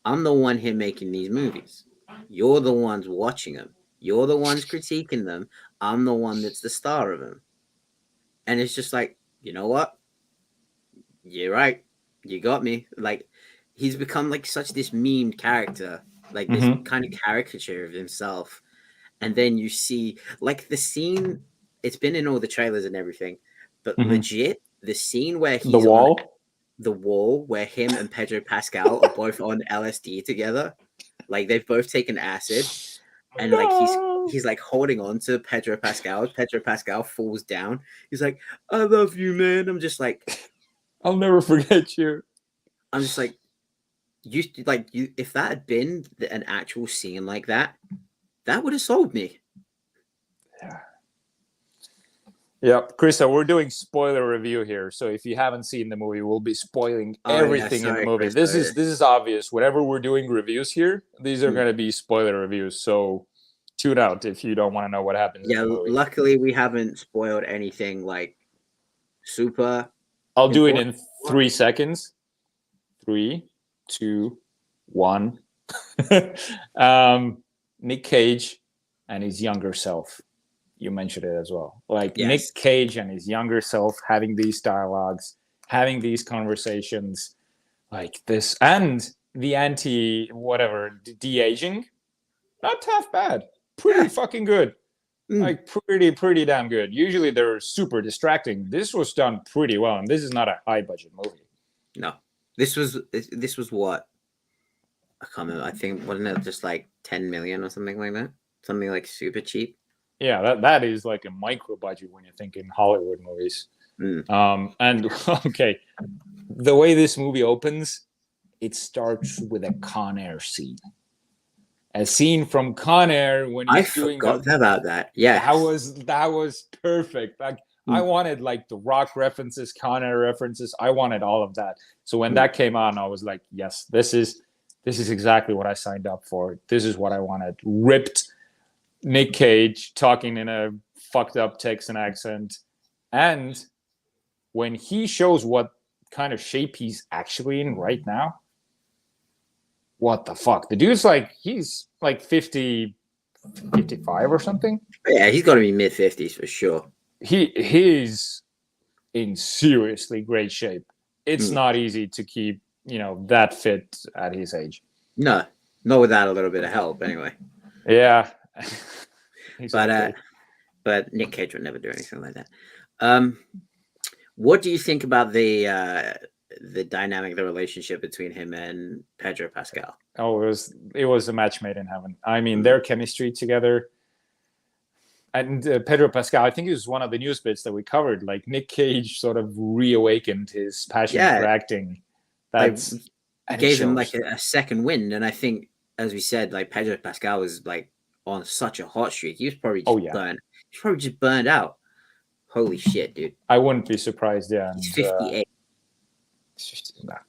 [SPEAKER 2] I'm the one here making these movies. You're the ones watching them. You're the ones critiquing them. I'm the one that's the star of them. And it's just like, you know what? You're right. You got me. Like, he's become like such this memed character, like this kind of caricature of himself. And then you see like the scene, it's been in all the trailers and everything, but legit, the scene where he's on the wall where him and Pedro Pascal are both on LSD together. Like they've both taken acid. And like he's like holding on to Pedro Pascal. Pedro Pascal falls down. He's like, I love you, man. I'm just like,
[SPEAKER 3] I'll never forget you.
[SPEAKER 2] I'm just like, you if that had been an actual scene like that, that would have sold me.
[SPEAKER 3] Yeah, Krista, we're doing spoiler review here. So if you haven't seen the movie, we'll be spoiling everything in the movie. Krista, this is obvious. Whenever we're doing reviews here, these are going to be spoiler reviews. So tune out if you don't want to know what happens.
[SPEAKER 2] Yeah, luckily we haven't spoiled anything like super.
[SPEAKER 3] I'll do it in 3 seconds. 3, 2, 1. Nick Cage and his younger self. You mentioned it as well. Like Nick Cage and his younger self having these dialogues, having these conversations like this, and the de-aging, not half bad. Pretty fucking good. Like pretty damn good. Usually they're super distracting. This was done pretty well, and this is not a high budget movie.
[SPEAKER 2] No. This was what? I can't remember. I think wasn't it just like 10 million or something like that? Something like super cheap.
[SPEAKER 3] Yeah, that is like a micro budget when you're thinking Hollywood movies. And okay, the way this movie opens, it starts with a Con Air scene. A scene from Con Air when he's doing.
[SPEAKER 2] I forgot about that. Yeah,
[SPEAKER 3] that was perfect. Like I wanted like the Rock references, Con Air references. I wanted all of that. So when that came on, I was like, yes, this is exactly what I signed up for. This is what I wanted. Ripped Nick Cage talking in a fucked up Texan accent. And when he shows what kind of shape he's actually in right now, what the fuck? The dude's like, he's like 50, 55 or something.
[SPEAKER 2] Yeah, he's got to be mid-50s for sure.
[SPEAKER 3] He's in seriously great shape. It's not easy to keep, that fit at his age.
[SPEAKER 2] No, not without a little bit of help anyway.
[SPEAKER 3] Yeah. Exactly.
[SPEAKER 2] But Nick Cage would never do anything like that. What do you think about the dynamic, the relationship between him and Pedro Pascal?
[SPEAKER 3] Oh, it was a match made in heaven. I mean, their chemistry together. And Pedro Pascal, I think it was one of the news bits that we covered. Like Nick Cage sort of reawakened his passion for acting. That's
[SPEAKER 2] gave him like a second wind. And I think, as we said, like Pedro Pascal was like on such a hot streak. He was probably just burned. He's probably just burned out. Holy shit, dude!
[SPEAKER 3] I wouldn't be surprised. Yeah,
[SPEAKER 2] he's 58.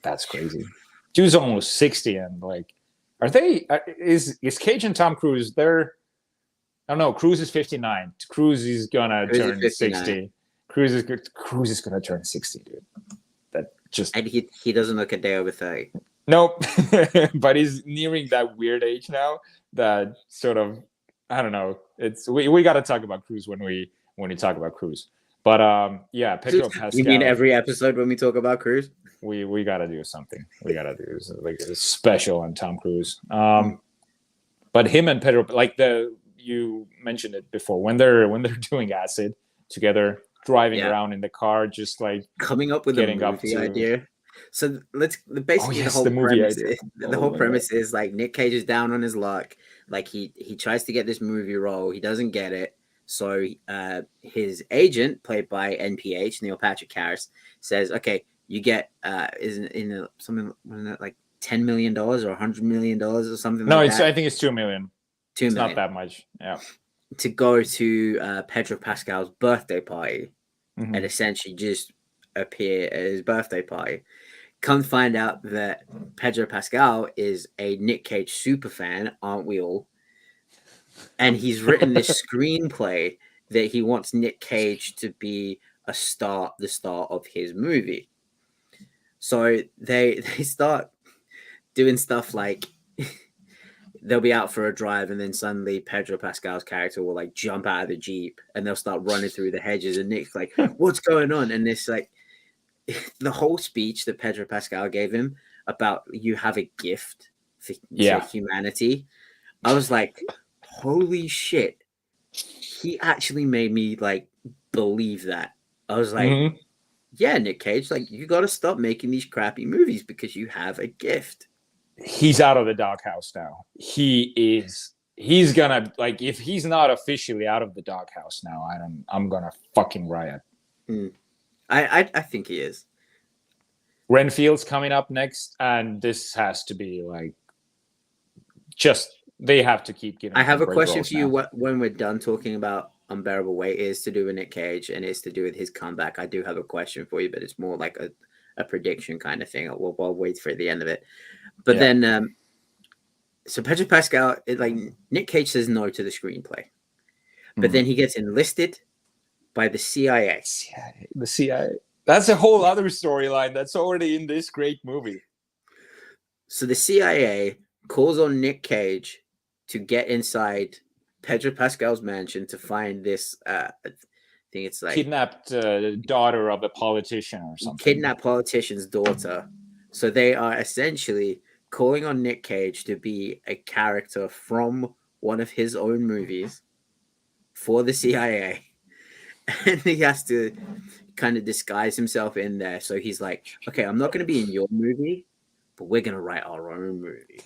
[SPEAKER 3] That's crazy. Dude's almost 60, and like, are they? Is Cage and Tom Cruise? They're. I don't know. Cruise is 59. Cruise is gonna turn 60. Cruise is gonna turn 60, dude. That just.
[SPEAKER 2] And he doesn't look a day over 30.
[SPEAKER 3] Nope, but he's nearing that weird age now. That sort of. I don't know. It's we got to talk about Cruise when we talk about Cruise. But yeah, Pedro Pascal.
[SPEAKER 2] You mean every episode when we talk about Cruise?
[SPEAKER 3] We got to do something. We got to do like a special on Tom Cruise. But him and Pedro, like you mentioned it before, when they're doing acid together, driving around in the car, just like
[SPEAKER 2] coming up with a movie idea. So basically the whole premise is like Nick Cage is down on his luck. Like he tries to get this movie role, he doesn't get it. So his agent, played by NPH, Neil Patrick Harris, says, "Okay, you get something like $10 million or $100 million or something."
[SPEAKER 3] No,
[SPEAKER 2] like that.
[SPEAKER 3] I think it's $2 million. It's not that much. Yeah.
[SPEAKER 2] To go to Pedro Pascal's birthday party and essentially just appear at his birthday party. Come find out that Pedro Pascal is a Nick Cage super fan, aren't we all? And he's written this screenplay that he wants Nick Cage to be the star of his movie. So they start doing stuff like they'll be out for a drive and then suddenly Pedro Pascal's character will like jump out of the Jeep and they'll start running through the hedges and Nick's like, what's going on? And it's like the whole speech that Pedro Pascal gave him about you have a gift for humanity. I was like, holy shit. He actually made me like believe that. I was like, yeah, Nick Cage, like you got to stop making these crappy movies because you have a gift.
[SPEAKER 3] He's out of the doghouse now. He's gonna, like, if he's not officially out of the doghouse now, I'm gonna fucking riot.
[SPEAKER 2] I think he is.
[SPEAKER 3] Renfield's coming up next, and this has to be like they have to keep giving.
[SPEAKER 2] I have a question for you when we're done talking about Unbearable Weight. It is to do with Nick Cage and it's to do with his comeback. I do have a question for you, but it's more like a prediction kind of thing. We'll wait for the end of it. But then, so Pedro Pascal, like Nick Cage says no to the screenplay, but then he gets enlisted by the CIA.
[SPEAKER 3] The CIA. That's a whole other storyline that's already in this great movie.
[SPEAKER 2] So the CIA calls on Nick Cage to get inside Pedro Pascal's mansion to find this. I think it's like
[SPEAKER 3] kidnapped daughter of a politician or something.
[SPEAKER 2] Kidnapped politician's daughter. So they are essentially calling on Nick Cage to be a character from one of his own movies for the CIA. And he has to kind of disguise himself in there. So he's like, okay, I'm not going to be in your movie, but we're going to write our own movie.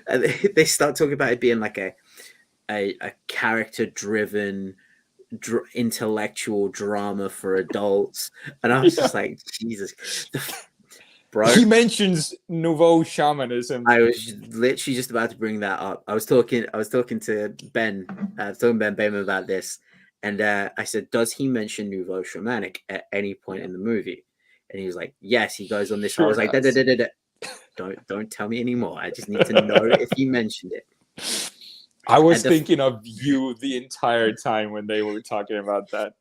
[SPEAKER 2] And they start talking about it being like a character-driven intellectual drama for adults. And I was just like, Jesus. Bro,
[SPEAKER 3] he mentions nouveau shamanism.
[SPEAKER 2] I was literally just about to bring that up. I was talking to Ben, Bayman about this, and I said, "Does he mention nouveau shamanic at any point in the movie?" And he was like, "Yes." He goes on this. Sure, I was like, "Don't tell me anymore. I just need to know if he mentioned it."
[SPEAKER 3] I was thinking of you the entire time when they were talking about that.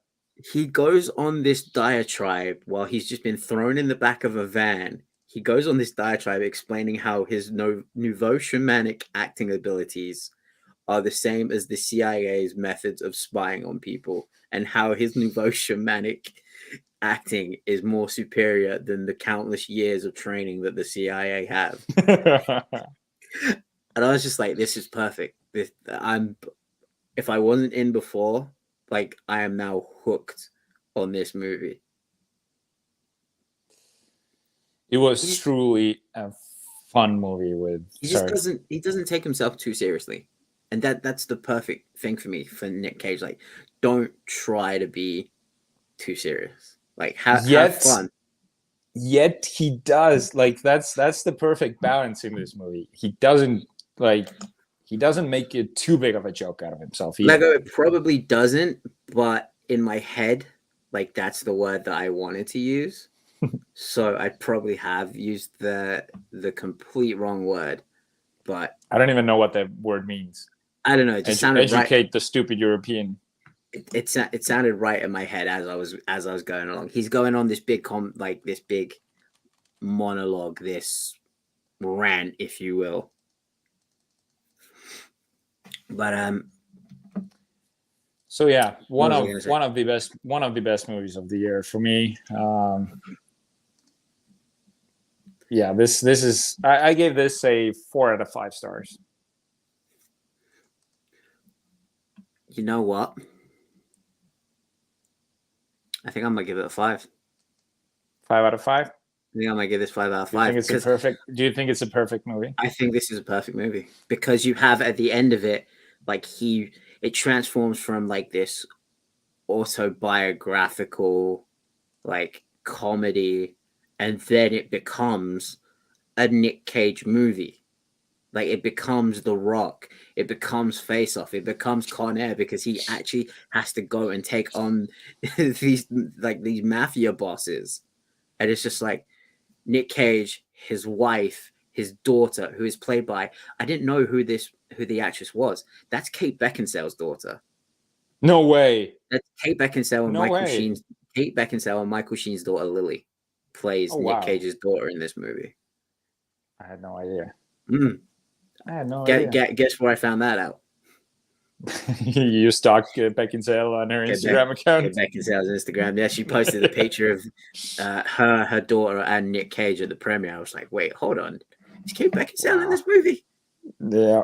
[SPEAKER 2] He goes on this diatribe while he's just been thrown in the back of a van. He goes on this diatribe explaining how his nouveau shamanic acting abilities are the same as the CIA's methods of spying on people, and how his nouveau shamanic acting is more superior than the countless years of training that the CIA have. And I was just like, this is perfect. if I wasn't in before, like I am now hooked on this movie.
[SPEAKER 3] It was truly a fun movie with.
[SPEAKER 2] He doesn't take himself too seriously. And that's the perfect thing for me for Nick Cage. Like, don't try to be too serious. Like, have fun.
[SPEAKER 3] Yet he does. Like, that's the perfect balance in this movie. He doesn't make it too big of a joke out of himself.
[SPEAKER 2] Lego, it probably doesn't, but in my head, like, that's the word that I wanted to use. So I probably have used the complete wrong word. But
[SPEAKER 3] I don't even know what that word means.
[SPEAKER 2] I don't know. It just sounded right.
[SPEAKER 3] Educate the stupid European.
[SPEAKER 2] It sounded right in my head as I was going along. He's going on this big this big monologue, this rant, if you will. But
[SPEAKER 3] so yeah, one of the best movies of the year for me. Yeah, this is I gave this a 4 out of 5 stars.
[SPEAKER 2] You know what? I think I'm gonna give it a 5.
[SPEAKER 3] 5 out of 5?
[SPEAKER 2] I think I might give this 5 out of 5.
[SPEAKER 3] Do you think it's a perfect movie?
[SPEAKER 2] I think this is a perfect movie because you have at the end of it, like it transforms from like this autobiographical, like comedy, and then it becomes a Nick Cage movie. Like it becomes The Rock, it becomes Face Off, it becomes Con Air because he actually has to go and take on these mafia bosses, and it's just like Nick Cage, his wife, his daughter, who is played by, I didn't know who the actress was. That's Kate Beckinsale's daughter.
[SPEAKER 3] No way.
[SPEAKER 2] That's Kate Beckinsale and Michael Sheen's. Kate Beckinsale and Michael Sheen's daughter Lily plays Nick Cage's daughter in this movie.
[SPEAKER 3] I had no idea. I had no
[SPEAKER 2] idea. Guess where I found that out?
[SPEAKER 3] You stalked Beckinsale on her Instagram account?
[SPEAKER 2] Beckinsale's Instagram. Yeah, she posted a picture of her daughter, and Nick Cage at the premiere. I was like, wait, hold on. Is Kate Beckinsale in this movie?
[SPEAKER 3] Yeah.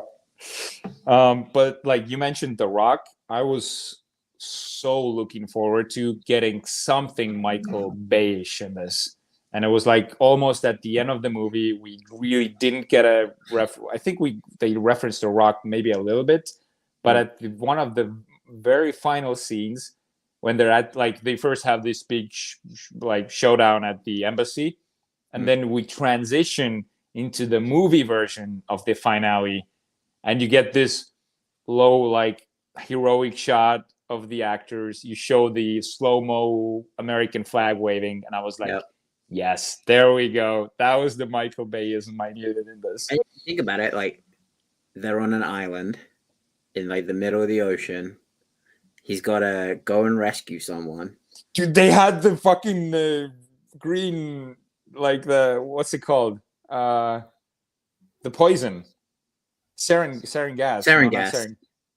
[SPEAKER 3] But like you mentioned The Rock, I was so looking forward to getting something Michael Bay-ish in this. And it was like almost at the end of the movie, we really didn't get a I think they referenced The Rock maybe a little bit, but at one of the very final scenes when they're at like they first have this big showdown at the embassy, and then we transition into the movie version of the finale, and you get this low like heroic shot of the actors. You show the slow-mo American flag waving, and I was like. Yep. Yes, there we go. That was the Michael Bayism I needed in this.
[SPEAKER 2] And think about it, like they're on an island in like the middle of the ocean. He's got to go and rescue someone.
[SPEAKER 3] Dude, they had the fucking green, like what's it called? The poison, sarin gas.
[SPEAKER 2] Sarin gas.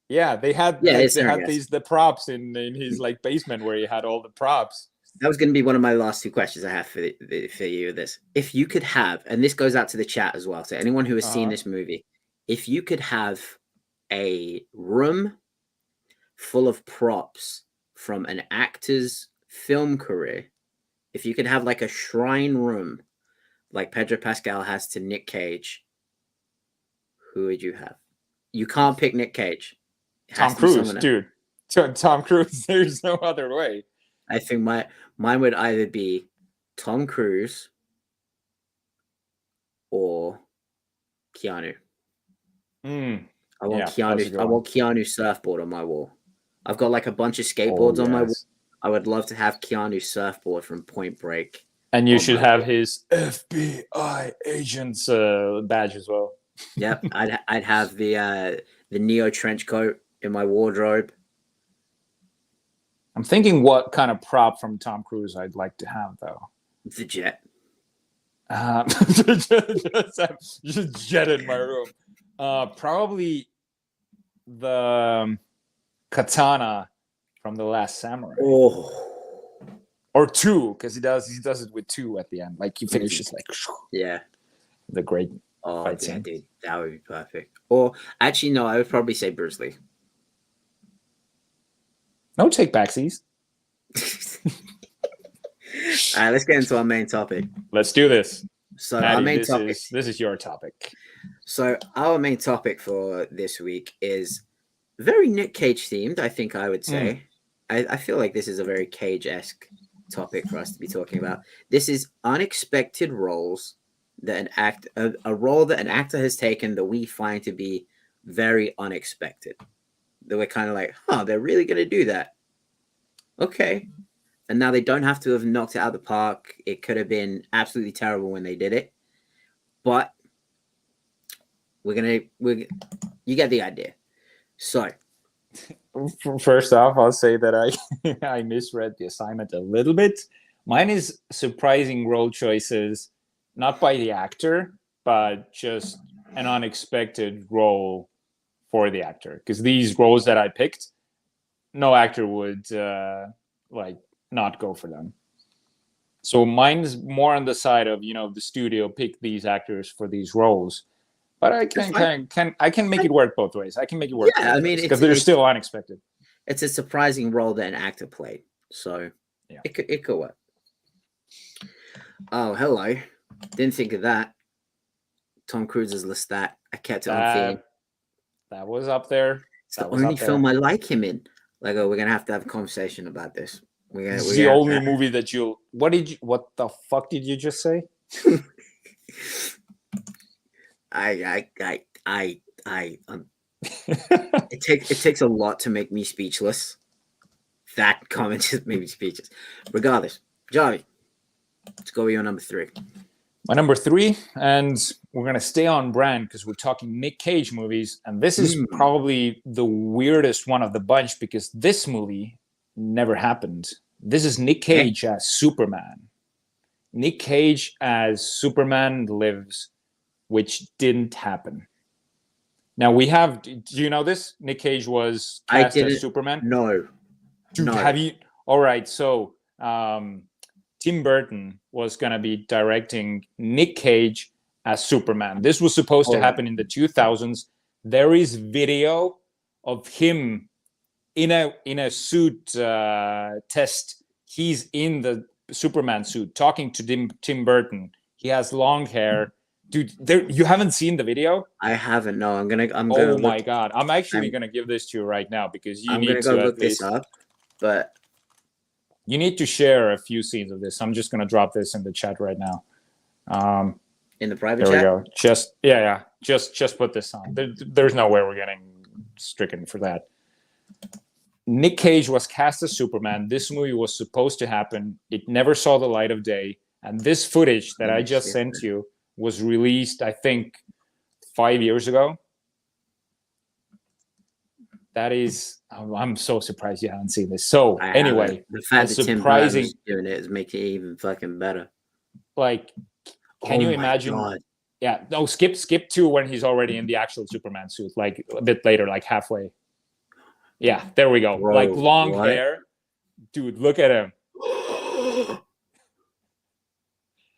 [SPEAKER 3] Yeah, they had the props in his like basement where he had all the props.
[SPEAKER 2] That was going to be one of my last 2 questions I have for you with this. If you could have, and this goes out to the chat as well, so anyone who has seen this movie, if you could have a room full of props from an actor's film career, if you could have like a shrine room like Pedro Pascal has to Nick Cage, who would you have? You can't pick Nick Cage.
[SPEAKER 3] Tom Cruise, dude. Tom Cruise, there's no other way.
[SPEAKER 2] I think mine would either be Tom Cruise or Keanu. I want Keanu's surfboard on my wall. I've got like a bunch of skateboards on my wall. I would love to have Keanu's surfboard from Point Break.
[SPEAKER 3] And you should have his FBI agent's badge as well.
[SPEAKER 2] Yep, I'd have the Neo trench coat in my wardrobe.
[SPEAKER 3] I'm thinking what kind of prop from Tom Cruise I'd like to have, though.
[SPEAKER 2] The jet.
[SPEAKER 3] Just jet in my room. Probably the katana from The Last Samurai.
[SPEAKER 2] Oh.
[SPEAKER 3] Or 2, because he does it with 2 at the end. Like he finishes like the great fight scene.
[SPEAKER 2] Dude, that would be perfect. Or actually, no, I would probably say Bruce Lee.
[SPEAKER 3] No take backsies.
[SPEAKER 2] All right, let's get into our main topic.
[SPEAKER 3] Let's do this.
[SPEAKER 2] So
[SPEAKER 3] Matty,
[SPEAKER 2] our main
[SPEAKER 3] this
[SPEAKER 2] topic.
[SPEAKER 3] this is your topic.
[SPEAKER 2] So our main topic for this week is very Nick Cage themed. I think I would say. I feel like this is a very Cage-esque topic for us to be talking about. This is unexpected roles that a role that an actor has taken that we find to be very unexpected. That we're kind of like, they're really going to do that. Okay. And now they don't have to have knocked it out of the park. It could have been absolutely terrible when they did it. But you get the idea. So,
[SPEAKER 3] first off, I'll say that I misread the assignment a little bit. Mine is surprising role choices, not by the actor, but just an unexpected role for the actor. Because these roles that I picked, no actor would not go for them. So mine's more on the side of, the studio picked these actors for these roles. But I can make it work both ways. I can make it work.
[SPEAKER 2] Yeah, I mean,
[SPEAKER 3] because they're still unexpected.
[SPEAKER 2] It's a surprising role that an actor played, so yeah, it could work. Oh, hello! Didn't think of that. Tom Cruise's Lestat. I kept it on theme.
[SPEAKER 3] That was up there.
[SPEAKER 2] It's the only film I like him in. Like, we're gonna have to have a conversation about this.
[SPEAKER 3] It's the only movie that you'll. What the fuck did you just say?
[SPEAKER 2] It takes a lot to make me speechless. That comment just made me speechless. Regardless, Jarvi, let's go with your number 3.
[SPEAKER 3] My number 3, and we're gonna stay on brand because we're talking Nick Cage movies, and this is probably the weirdest one of the bunch because this movie never happened. This is Nick Cage as Superman. Nick Cage as Superman Lives, which didn't happen. Now we have. Do you know this? Nick Cage was cast as Superman.
[SPEAKER 2] No.
[SPEAKER 3] Dude, have you? All right. So Tim Burton was gonna be directing Nick Cage as Superman. This was supposed to happen in the 2000s. There is video of him in a suit test. He's in the Superman suit talking to Tim Burton. He has long hair. Dude, you haven't seen the video?
[SPEAKER 2] I haven't. No, I'm gonna.
[SPEAKER 3] Oh my god! I'm actually gonna give this to you right now because you need to
[SPEAKER 2] go look this up. But
[SPEAKER 3] you need to share a few scenes of this. I'm just gonna drop this in the chat right now.
[SPEAKER 2] In the private
[SPEAKER 3] chat.
[SPEAKER 2] There
[SPEAKER 3] we go. Just put this on. There's no way we're getting stricken for that. Nick Cage was cast as Superman. This movie was supposed to happen. It never saw the light of day. And this footage that I just sent you was released, I think, 5 years ago. That is, I'm so surprised you haven't seen this. So anyway,
[SPEAKER 2] the fact that Tim Burton's doing it is making it even fucking better.
[SPEAKER 3] Like, can you imagine? God. Yeah, no, skip to when he's already in the actual Superman suit, like a bit later, like halfway. Yeah, there we go.
[SPEAKER 2] Bro,
[SPEAKER 3] like long hair. Dude, look at him.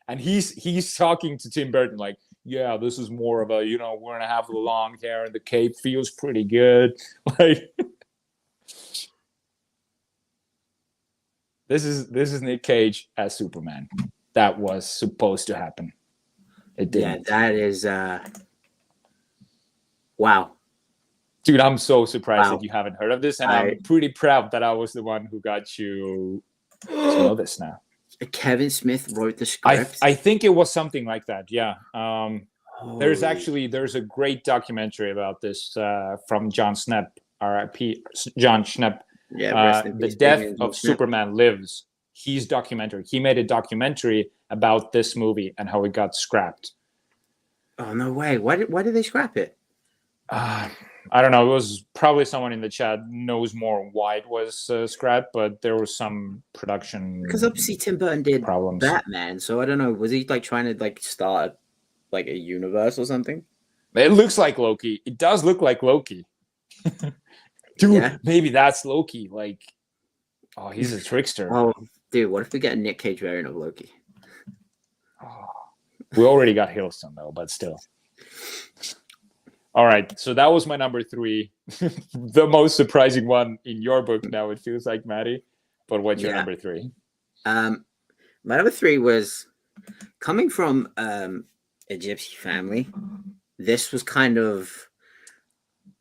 [SPEAKER 3] And he's talking to Tim Burton like, yeah, this is more of a, we're gonna have the long hair and the cape feels pretty good. Like this is Nick Cage as Superman. That was supposed to happen. It didn't.
[SPEAKER 2] Yeah, that is wow.
[SPEAKER 3] Dude, I'm so surprised that you haven't heard of this, and I'm pretty proud that I was the one who got you to know this now.
[SPEAKER 2] Kevin Smith wrote the script.
[SPEAKER 3] I think it was something like that. Yeah. There's a great documentary about this from John Schnepp, R.I.P. John Schnepp.
[SPEAKER 2] Yeah,
[SPEAKER 3] The Death of Superman Lives. He made a documentary about this movie and how it got scrapped.
[SPEAKER 2] Oh no way! Why did they scrap it?
[SPEAKER 3] I don't know. It was probably someone in the chat knows more why it was scrapped, but there was some production
[SPEAKER 2] because obviously Tim Burton did
[SPEAKER 3] problems.
[SPEAKER 2] Batman, so I don't know. Was he trying to start a universe or something?
[SPEAKER 3] It looks like Loki. It does look like Loki. Dude, maybe that's Loki. Like, oh, he's a trickster.
[SPEAKER 2] Oh, dude, what if we get a Nick Cage variant of Loki?
[SPEAKER 3] Oh, we already got Hiddleston though, but still. All right, so that was my number 3, the most surprising one in your book. Now it feels like, Matty. But what's your number 3?
[SPEAKER 2] My number 3 was coming from a gypsy family. This was kind of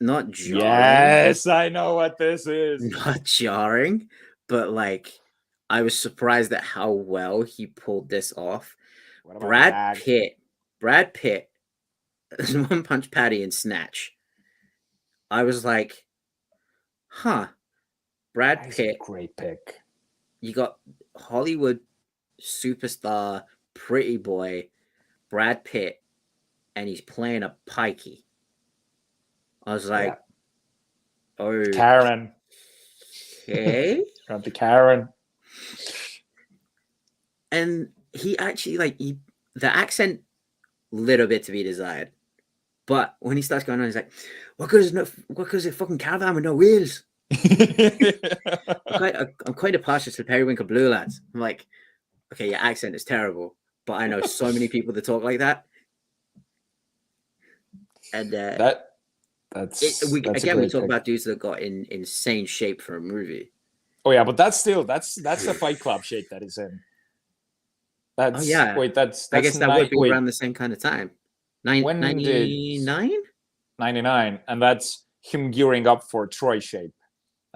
[SPEAKER 2] not jarring.
[SPEAKER 3] Yes, I know what this is.
[SPEAKER 2] Not jarring, but like I was surprised at how well he pulled this off. Brad Pitt, as One Punch Patty in Snatch. I was like, huh. Brad Pitt,
[SPEAKER 3] great pick.
[SPEAKER 2] You got Hollywood superstar, pretty boy, Brad Pitt, and he's playing a pikey. I was like, oh,
[SPEAKER 3] Karen.
[SPEAKER 2] Okay.
[SPEAKER 3] Got the Karen.
[SPEAKER 2] And he actually the accent, little bit to be desired. But when he starts going on, he's like, what good is a fucking caravan with no wheels? I'm quite a partial to Periwinkle Blue, lads. I'm like, okay, your accent is terrible, but I know so many people that talk like that. And we talk about dudes that got in insane shape for a movie.
[SPEAKER 3] Oh yeah, but that's the Fight Club shape that is in. That's
[SPEAKER 2] I guess that would be around the same kind of time. 99?
[SPEAKER 3] 99, and that's him gearing up for Troy shape,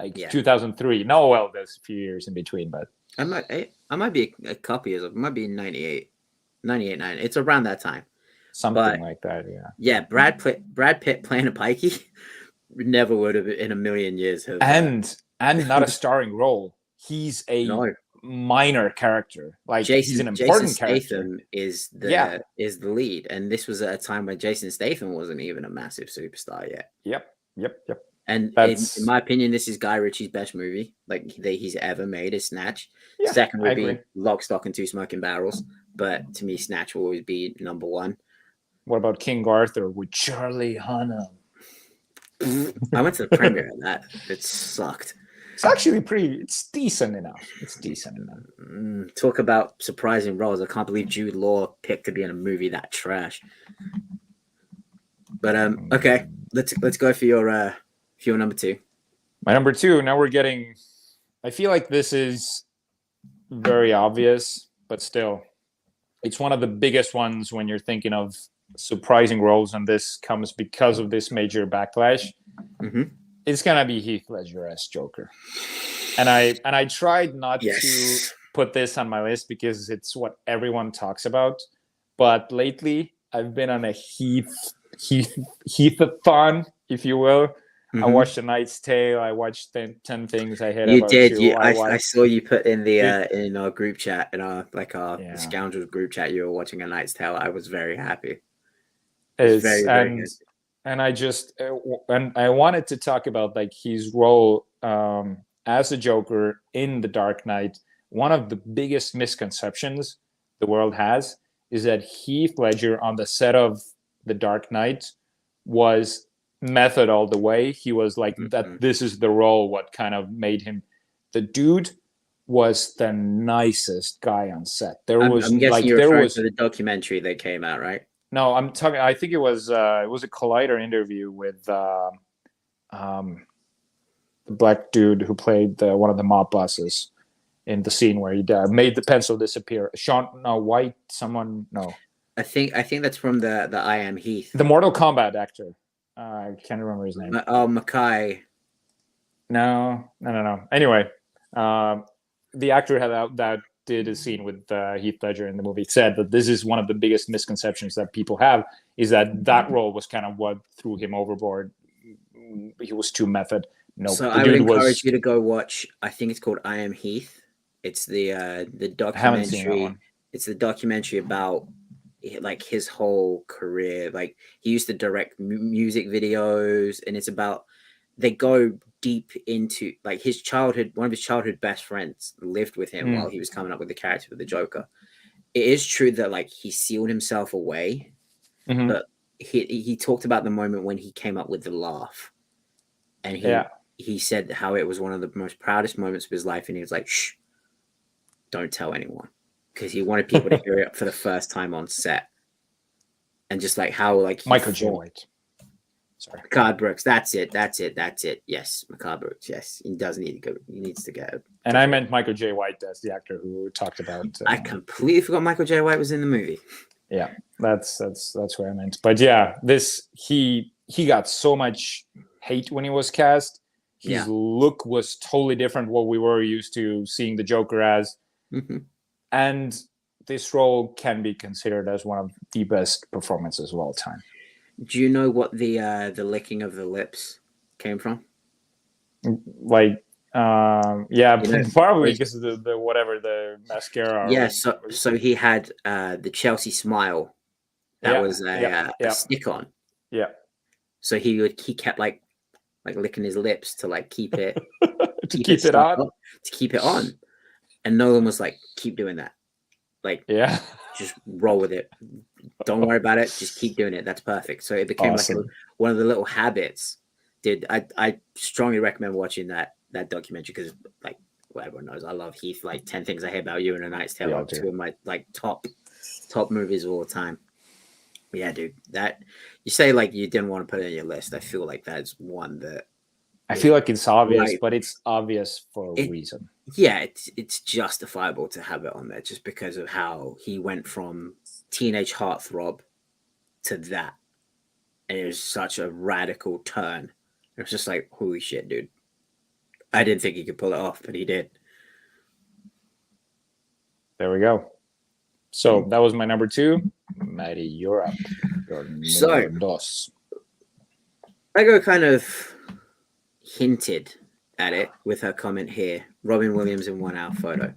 [SPEAKER 3] 2003. No, well, there's a few years in between, but
[SPEAKER 2] I might be a couple years. It might be 98, 9. It's around that time.
[SPEAKER 3] Something like that, yeah.
[SPEAKER 2] Yeah, Brad Pitt playing a pikey never would have in a million years.
[SPEAKER 3] And not a starring role. He's a minor character. He's an important character.
[SPEAKER 2] Statham is the lead, and this was at a time when Jason Statham wasn't even a massive superstar yet.
[SPEAKER 3] Yep.
[SPEAKER 2] And in my opinion, this is Guy Ritchie's best movie he's ever made is Snatch.
[SPEAKER 3] Yeah,
[SPEAKER 2] second would be Lock, Stock, and Two Smoking Barrels, but to me, Snatch will always be number 1.
[SPEAKER 3] What about King Arthur with Charlie Hunnam?
[SPEAKER 2] I went to the premiere of that. It sucked.
[SPEAKER 3] It's actually it's decent enough.
[SPEAKER 2] Talk about surprising roles. I can't believe Jude Law picked to be in a movie that trash. But okay, let's go for your number 2.
[SPEAKER 3] My number 2. Now we're getting. I feel like this is very obvious, but still, it's one of the biggest ones when you're thinking of surprising roles, and this comes because of this major backlash.
[SPEAKER 2] Mm-hmm.
[SPEAKER 3] It's gonna be Heath Ledger as Joker, and I tried not to put this on my list because it's what everyone talks about. But lately, I've been on a Heath-a-thon, if you will. Mm-hmm. I watched A Knight's Tale. I watched 10 Things I Hate About You.
[SPEAKER 2] I saw you put in in our group chat, in our Scoundrels group chat. You were watching A Knight's Tale. I was very happy.
[SPEAKER 3] Very good. And I wanted to talk about his role as a Joker in The Dark Knight. One of the biggest misconceptions the world has is that Heath Ledger on the set of The Dark Knight was method all the way. He was that this is the role, what kind of made him. The dude was the nicest guy on set.
[SPEAKER 2] I'm guessing you're referring to the documentary that came out, right?
[SPEAKER 3] No, I'm talking. I think it was a Collider interview with the black dude who played one of the mob bosses in the scene where he made the pencil disappear. White. Someone. No.
[SPEAKER 2] I think that's from the I Am Heath.
[SPEAKER 3] The Mortal Kombat actor. I can't remember his name.
[SPEAKER 2] Mackay.
[SPEAKER 3] No. Anyway, the actor that did a scene with Heath Ledger in the movie. It said that this is one of the biggest misconceptions that people have, is that role was kind of what threw him overboard. He was too method. No,
[SPEAKER 2] so I would encourage you to go watch. I think it's called I Am Heath. It's the documentary.
[SPEAKER 3] I haven't seen that one.
[SPEAKER 2] It's the documentary about his whole career. He used to direct music videos, and it's about, they go deep into his childhood. One of his childhood best friends lived with him while he was coming up with the character of the Joker. It is true that he sealed himself away, but he talked about the moment when he came up with the laugh, and he said how it was one of the most proudest moments of his life, and he was like, shh, don't tell anyone, because he wanted people to hear it for the first time on set. And just how
[SPEAKER 3] Michael J. White. Sorry.
[SPEAKER 2] Mehcad Brooks. That's it. Yes, Mehcad Brooks. Yes, he does need to go. He needs to go.
[SPEAKER 3] And I meant Michael J. White as the actor who we talked about.
[SPEAKER 2] I completely forgot Michael J. White was in the movie.
[SPEAKER 3] Yeah, that's what I meant. But yeah, he got so much hate when he was cast. His look was totally different what we were used to seeing the Joker as.
[SPEAKER 2] Mm-hmm.
[SPEAKER 3] And this role can be considered as one of the best performances of all time.
[SPEAKER 2] Do you know what the licking of the lips came from?
[SPEAKER 3] Like, probably because of the whatever the mascara.
[SPEAKER 2] Yeah, so he had the Chelsea smile that was a stick on.
[SPEAKER 3] Yeah.
[SPEAKER 2] So he kept like licking his lips to like keep it
[SPEAKER 3] to keep it on.
[SPEAKER 2] To keep it on. And Nolan was like, keep doing that. Like, just roll with it. Don't worry about it. Just keep doing it. That's perfect. So it became like one of the little habits. Dude, I strongly recommend watching that documentary because, like, well, everyone knows I love Heath. Like 10 Things I Hate About You and A Knight's Tale are two of my like top movies of all time. Yeah, dude. That you say like you didn't want to put it on your list. I feel like that's one that
[SPEAKER 3] I feel like it's obvious, but it's obvious for a reason.
[SPEAKER 2] Yeah, it's justifiable to have it on there just because of how he went from teenage heartthrob to that. And it was such a radical turn. It was just like, holy shit, dude. I didn't think he could pull it off, but he did.
[SPEAKER 3] There we go. So that was my number 2. Matty, you're up.
[SPEAKER 2] So I go kind of hinted at it with her comment here. Robin Williams in 1 hour photo.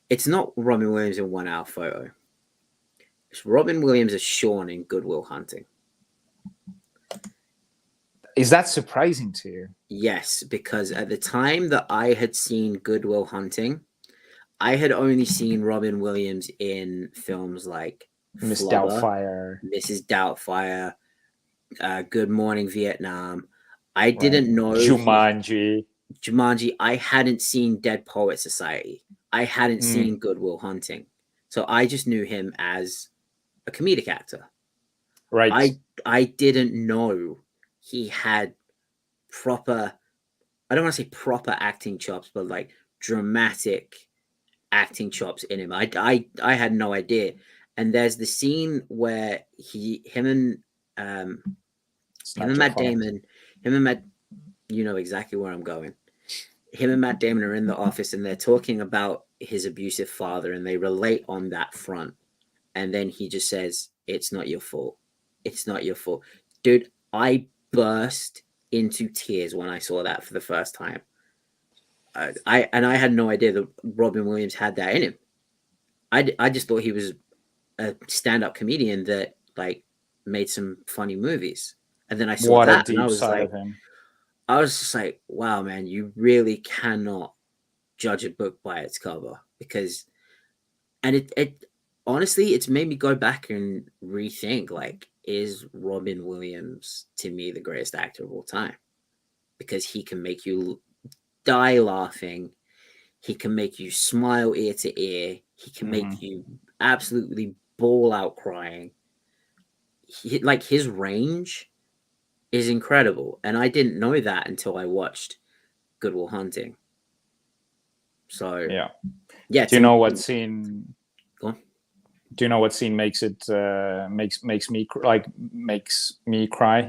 [SPEAKER 2] It's not Robin Williams in 1 hour photo. It's Robin Williams as Sean in Good Will Hunting.
[SPEAKER 3] Is that surprising to you?
[SPEAKER 2] Yes, because at the time that I had seen Good Will Hunting, I had only seen Robin Williams in films like
[SPEAKER 3] Miss
[SPEAKER 2] Flubber, Mrs. Doubtfire, Good Morning Vietnam. I didn't know
[SPEAKER 3] Jumanji.
[SPEAKER 2] I hadn't seen Dead Poet Society. I hadn't seen Good Will Hunting. So I just knew him as a comedic actor.
[SPEAKER 3] Right.
[SPEAKER 2] I didn't know he had proper, I don't want to say proper acting chops, but like dramatic acting chops in him. I had no idea. And there's the scene where him and Matt Damon, you know exactly where I'm going. Him and Matt Damon are in the office and they're talking about his abusive father and they relate on that front. And then he just says, it's not your fault. It's not your fault. Dude, I burst into tears when I saw that for the first time. I had no idea that Robin Williams had that in him. I just thought he was a stand-up comedian that like made some funny movies. And then I saw that and I was like, I was just like, wow, man, you really cannot judge a book by its cover because, and it honestly, it's made me go back and rethink, like, is Robin Williams to me the greatest actor of all time? Because he can make you die laughing. He can make you smile ear to ear. He can make you absolutely bawl out crying. Like his range is incredible. And I didn't know that until I watched Good Will Hunting. So yeah.
[SPEAKER 3] Do you know what scene?
[SPEAKER 2] Go on.
[SPEAKER 3] Do you know what scene makes it makes me cry?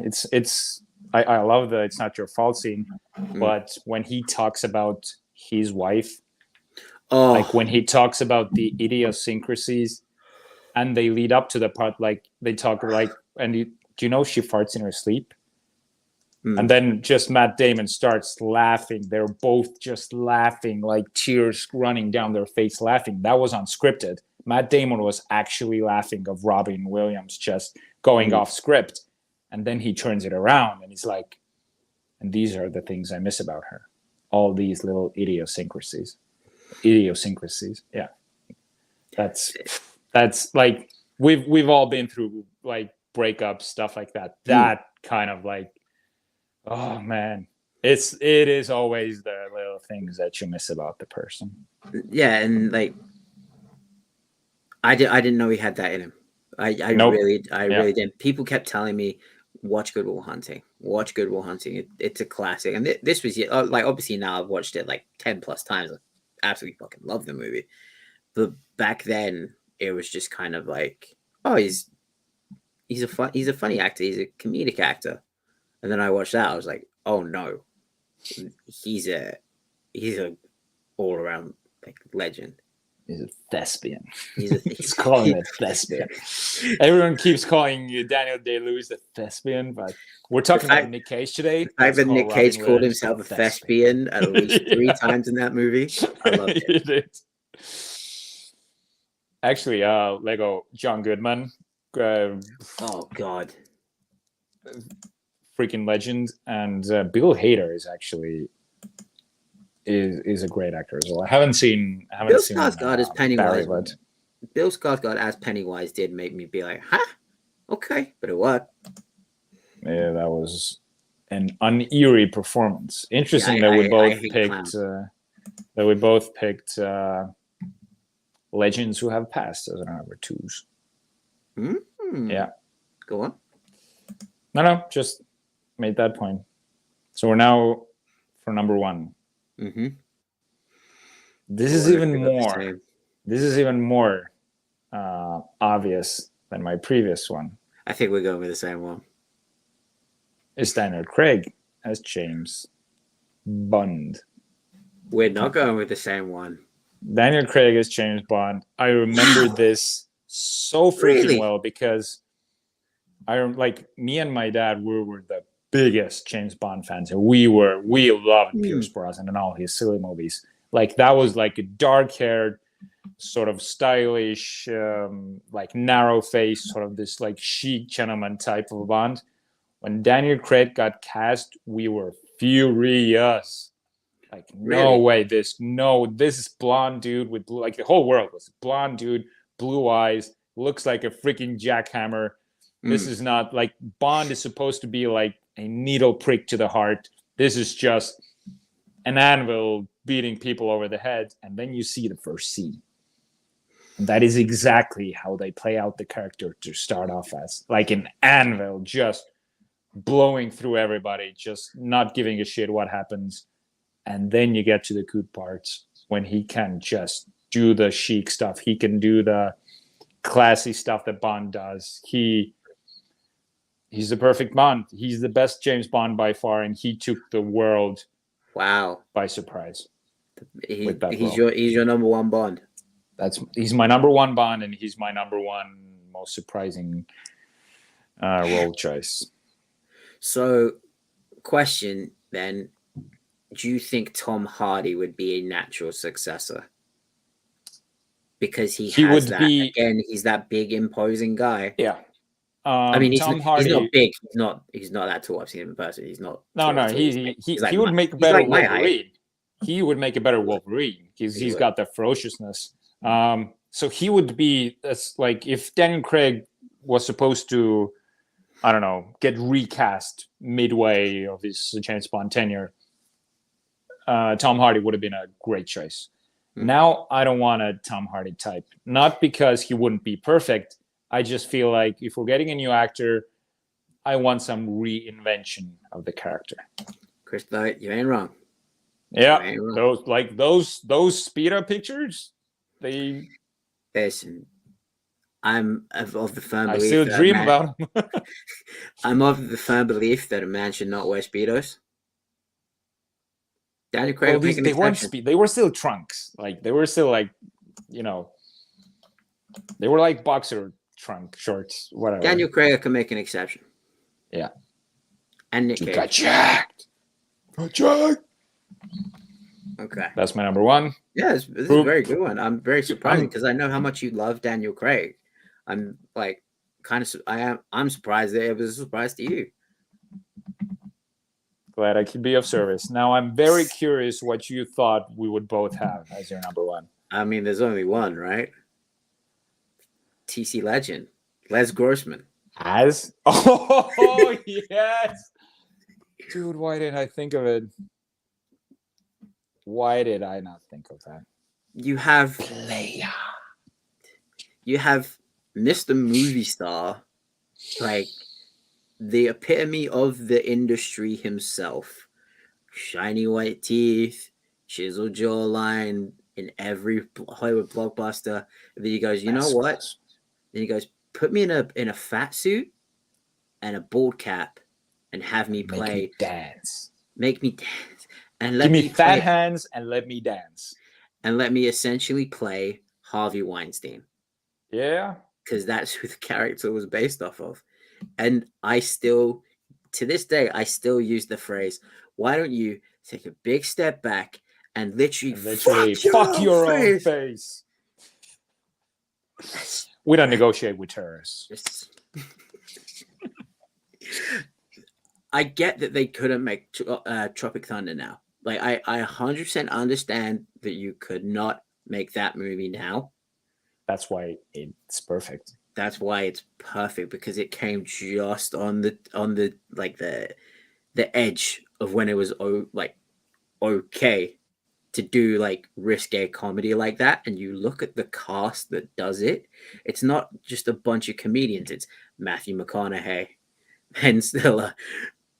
[SPEAKER 3] It's I love the "It's Not Your Fault" scene, but when he talks about his wife, like when he talks about the idiosyncrasies, and they lead up to the part like they talk like, and do you know she farts in her sleep? And then just Matt Damon starts laughing. They're both just laughing, like tears running down their face, laughing. That was unscripted. Matt Damon was actually laughing of Robin Williams just going off script. And then he turns it around and he's like, and these are the things I miss about her. All these little idiosyncrasies. Yeah. That's like, we've all been through like breakups, stuff like that. That kind of like, oh man, it is always the little things that you miss about the person.
[SPEAKER 2] Yeah, and like I didn't know he had that in him. I really didn't. People kept telling me watch Good Will Hunting. Watch Good Will Hunting. It's a classic. And this was like, obviously now I've watched it like 10 plus times. I absolutely fucking love the movie. But back then it was just kind of like, oh, he's a funny actor. He's a comedic actor. And then I watched that. I was like, oh no, he's a all around like legend.
[SPEAKER 3] He's a thespian.
[SPEAKER 2] He's
[SPEAKER 3] calling it thespian. Everyone keeps calling Daniel Day-Lewis a thespian, but we're talking about Nick Cage today.
[SPEAKER 2] The fact that Nick Cage called himself a thespian at least 3 times in that movie, I love it.
[SPEAKER 3] It is. Actually, Lego John Goodman.
[SPEAKER 2] Oh God,
[SPEAKER 3] freaking legend, and Bill Hader is actually is a great actor as well. I haven't seen
[SPEAKER 2] Bill Skarsgård as Pennywise.
[SPEAKER 3] Barry, but...
[SPEAKER 2] Bill Skarsgård as Pennywise did make me be like, huh? Okay, but it worked.
[SPEAKER 3] Yeah, that was an uneerie performance. Interesting that we both picked legends who have passed as our number 2s. Yeah.
[SPEAKER 2] Go on.
[SPEAKER 3] No, just made that point. So we're now for number 1.
[SPEAKER 2] Mm-hmm.
[SPEAKER 3] This is even more obvious than my previous one.
[SPEAKER 2] I think we're going with the same one.
[SPEAKER 3] It's Daniel Craig as James Bond.
[SPEAKER 2] We're not going with the same one.
[SPEAKER 3] Daniel Craig as James Bond. I remember this so freaking well because me and my dad were the biggest James Bond fans, and we loved Pierce Brosnan and all his silly movies. Like that was like a dark-haired, sort of stylish, like narrow face, sort of this like chic gentleman type of Bond. When Daniel Craig got cast, we were furious. Like, no way, this is blonde dude with blue, like the whole world was blonde dude, blue eyes, looks like a freaking jackhammer. This is not like Bond is supposed to be like a needle prick to the heart. This is just an anvil beating people over the head. And then you see the first scene. And that is exactly how they play out the character to start off as. Like an anvil just blowing through everybody, just not giving a shit what happens. And then you get to the good parts when he can just do the chic stuff. He can do the classy stuff that Bond does. He's the perfect Bond. He's the best James Bond by far, and he took the world by surprise.
[SPEAKER 2] He's your number 1 Bond.
[SPEAKER 3] He's my number 1 Bond, and he's my number 1 most surprising role choice.
[SPEAKER 2] So, question then: do you think Tom Hardy would be a natural successor? Because he's that big, imposing guy.
[SPEAKER 3] Yeah.
[SPEAKER 2] I mean, he's not big. He's not that tall. I've seen him in person. He's not.
[SPEAKER 3] He would make a better Wolverine. He would make a better Wolverine because he's got the ferociousness. So he would be like if Daniel Craig was supposed to, I don't know, get recast midway of his James Bond tenure. Tom Hardy would have been a great choice. Now I don't want a Tom Hardy type, not because he wouldn't be perfect. I just feel like if we're getting a new actor, I want some reinvention of the character.
[SPEAKER 2] Chris, you ain't wrong.
[SPEAKER 3] Yeah, those Speedo pictures.
[SPEAKER 2] Listen, I'm of the firm belief.
[SPEAKER 3] I still dream about them.
[SPEAKER 2] I'm of the firm belief that a man should not wear Speedos. Daniel Craig.
[SPEAKER 3] They weren't they were still trunks. Like they were still like, they were like boxer trunk shorts, whatever.
[SPEAKER 2] Daniel Craig can make an exception.
[SPEAKER 3] Yeah.
[SPEAKER 2] And Nick Cage.
[SPEAKER 3] Got jacked.
[SPEAKER 2] Okay.
[SPEAKER 3] That's my number 1.
[SPEAKER 2] Yeah, this is a very good one. I'm very surprised because I know how much you love Daniel Craig. I'm like I'm surprised that it was a surprise to you.
[SPEAKER 3] Glad I could be of service. Now I'm very curious what you thought we would both have as your number 1.
[SPEAKER 2] I mean, there's only one, right? TC legend, Les Grossman.
[SPEAKER 3] As? Oh, yes. Dude, why didn't I think of it? Why did I not think of that?
[SPEAKER 2] You have
[SPEAKER 3] Player.
[SPEAKER 2] You have Mr. Movie Star, like the epitome of the industry himself. Shiny white teeth, chiseled jawline in every Hollywood blockbuster. And then he goes, you know what? Then he goes, put me in a fat suit and a bald cap and have me play.
[SPEAKER 3] Make me dance.
[SPEAKER 2] Make me dance. And let
[SPEAKER 3] Give me fat
[SPEAKER 2] play,
[SPEAKER 3] hands and let me dance.
[SPEAKER 2] And let me essentially play Harvey Weinstein.
[SPEAKER 3] Yeah.
[SPEAKER 2] Because that's who the character was based off of. And I still, to this day, I still use the phrase, why don't you take a big step back and literally
[SPEAKER 3] fuck your own face. We don't negotiate with terrorists.
[SPEAKER 2] I get that they couldn't make Tropic Thunder now. Like, I 100% understand that you could not make that movie now.
[SPEAKER 3] That's why it's perfect.
[SPEAKER 2] That's why it's perfect, because it came just on the like the edge of when it was okay to do like risque comedy like that. And you look at the cast that does it, it's not just a bunch of comedians. It's Matthew McConaughey, Ben Stiller,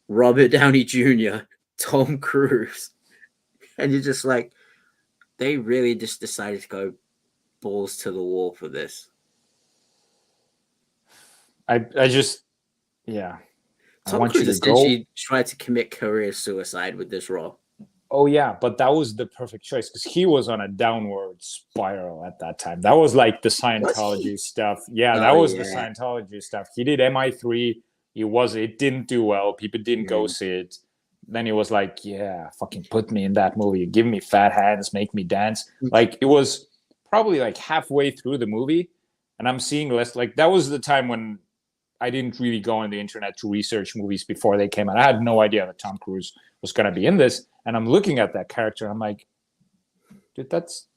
[SPEAKER 2] Robert Downey Jr., Tom Cruise. And you're just like, they really just decided to go balls to the wall for this.
[SPEAKER 3] I just, yeah.
[SPEAKER 2] Tom Cruise essentially tried to commit career suicide with this role.
[SPEAKER 3] Oh, yeah, but that was the perfect choice because he was on a downward spiral at that time. That was like the Scientology stuff. Yeah, that was the Scientology stuff. He did MI3. It didn't do well. People didn't go see it. Then he was like, yeah, fucking put me in that movie. Give me fat hands, make me dance. Like, it was probably like halfway through the movie, and I'm seeing less. Like, that was the time when I didn't really go on the internet to research movies before they came out. I had no idea that Tom Cruise was going to be in this. And I'm looking at that character, and I'm like, dude, that's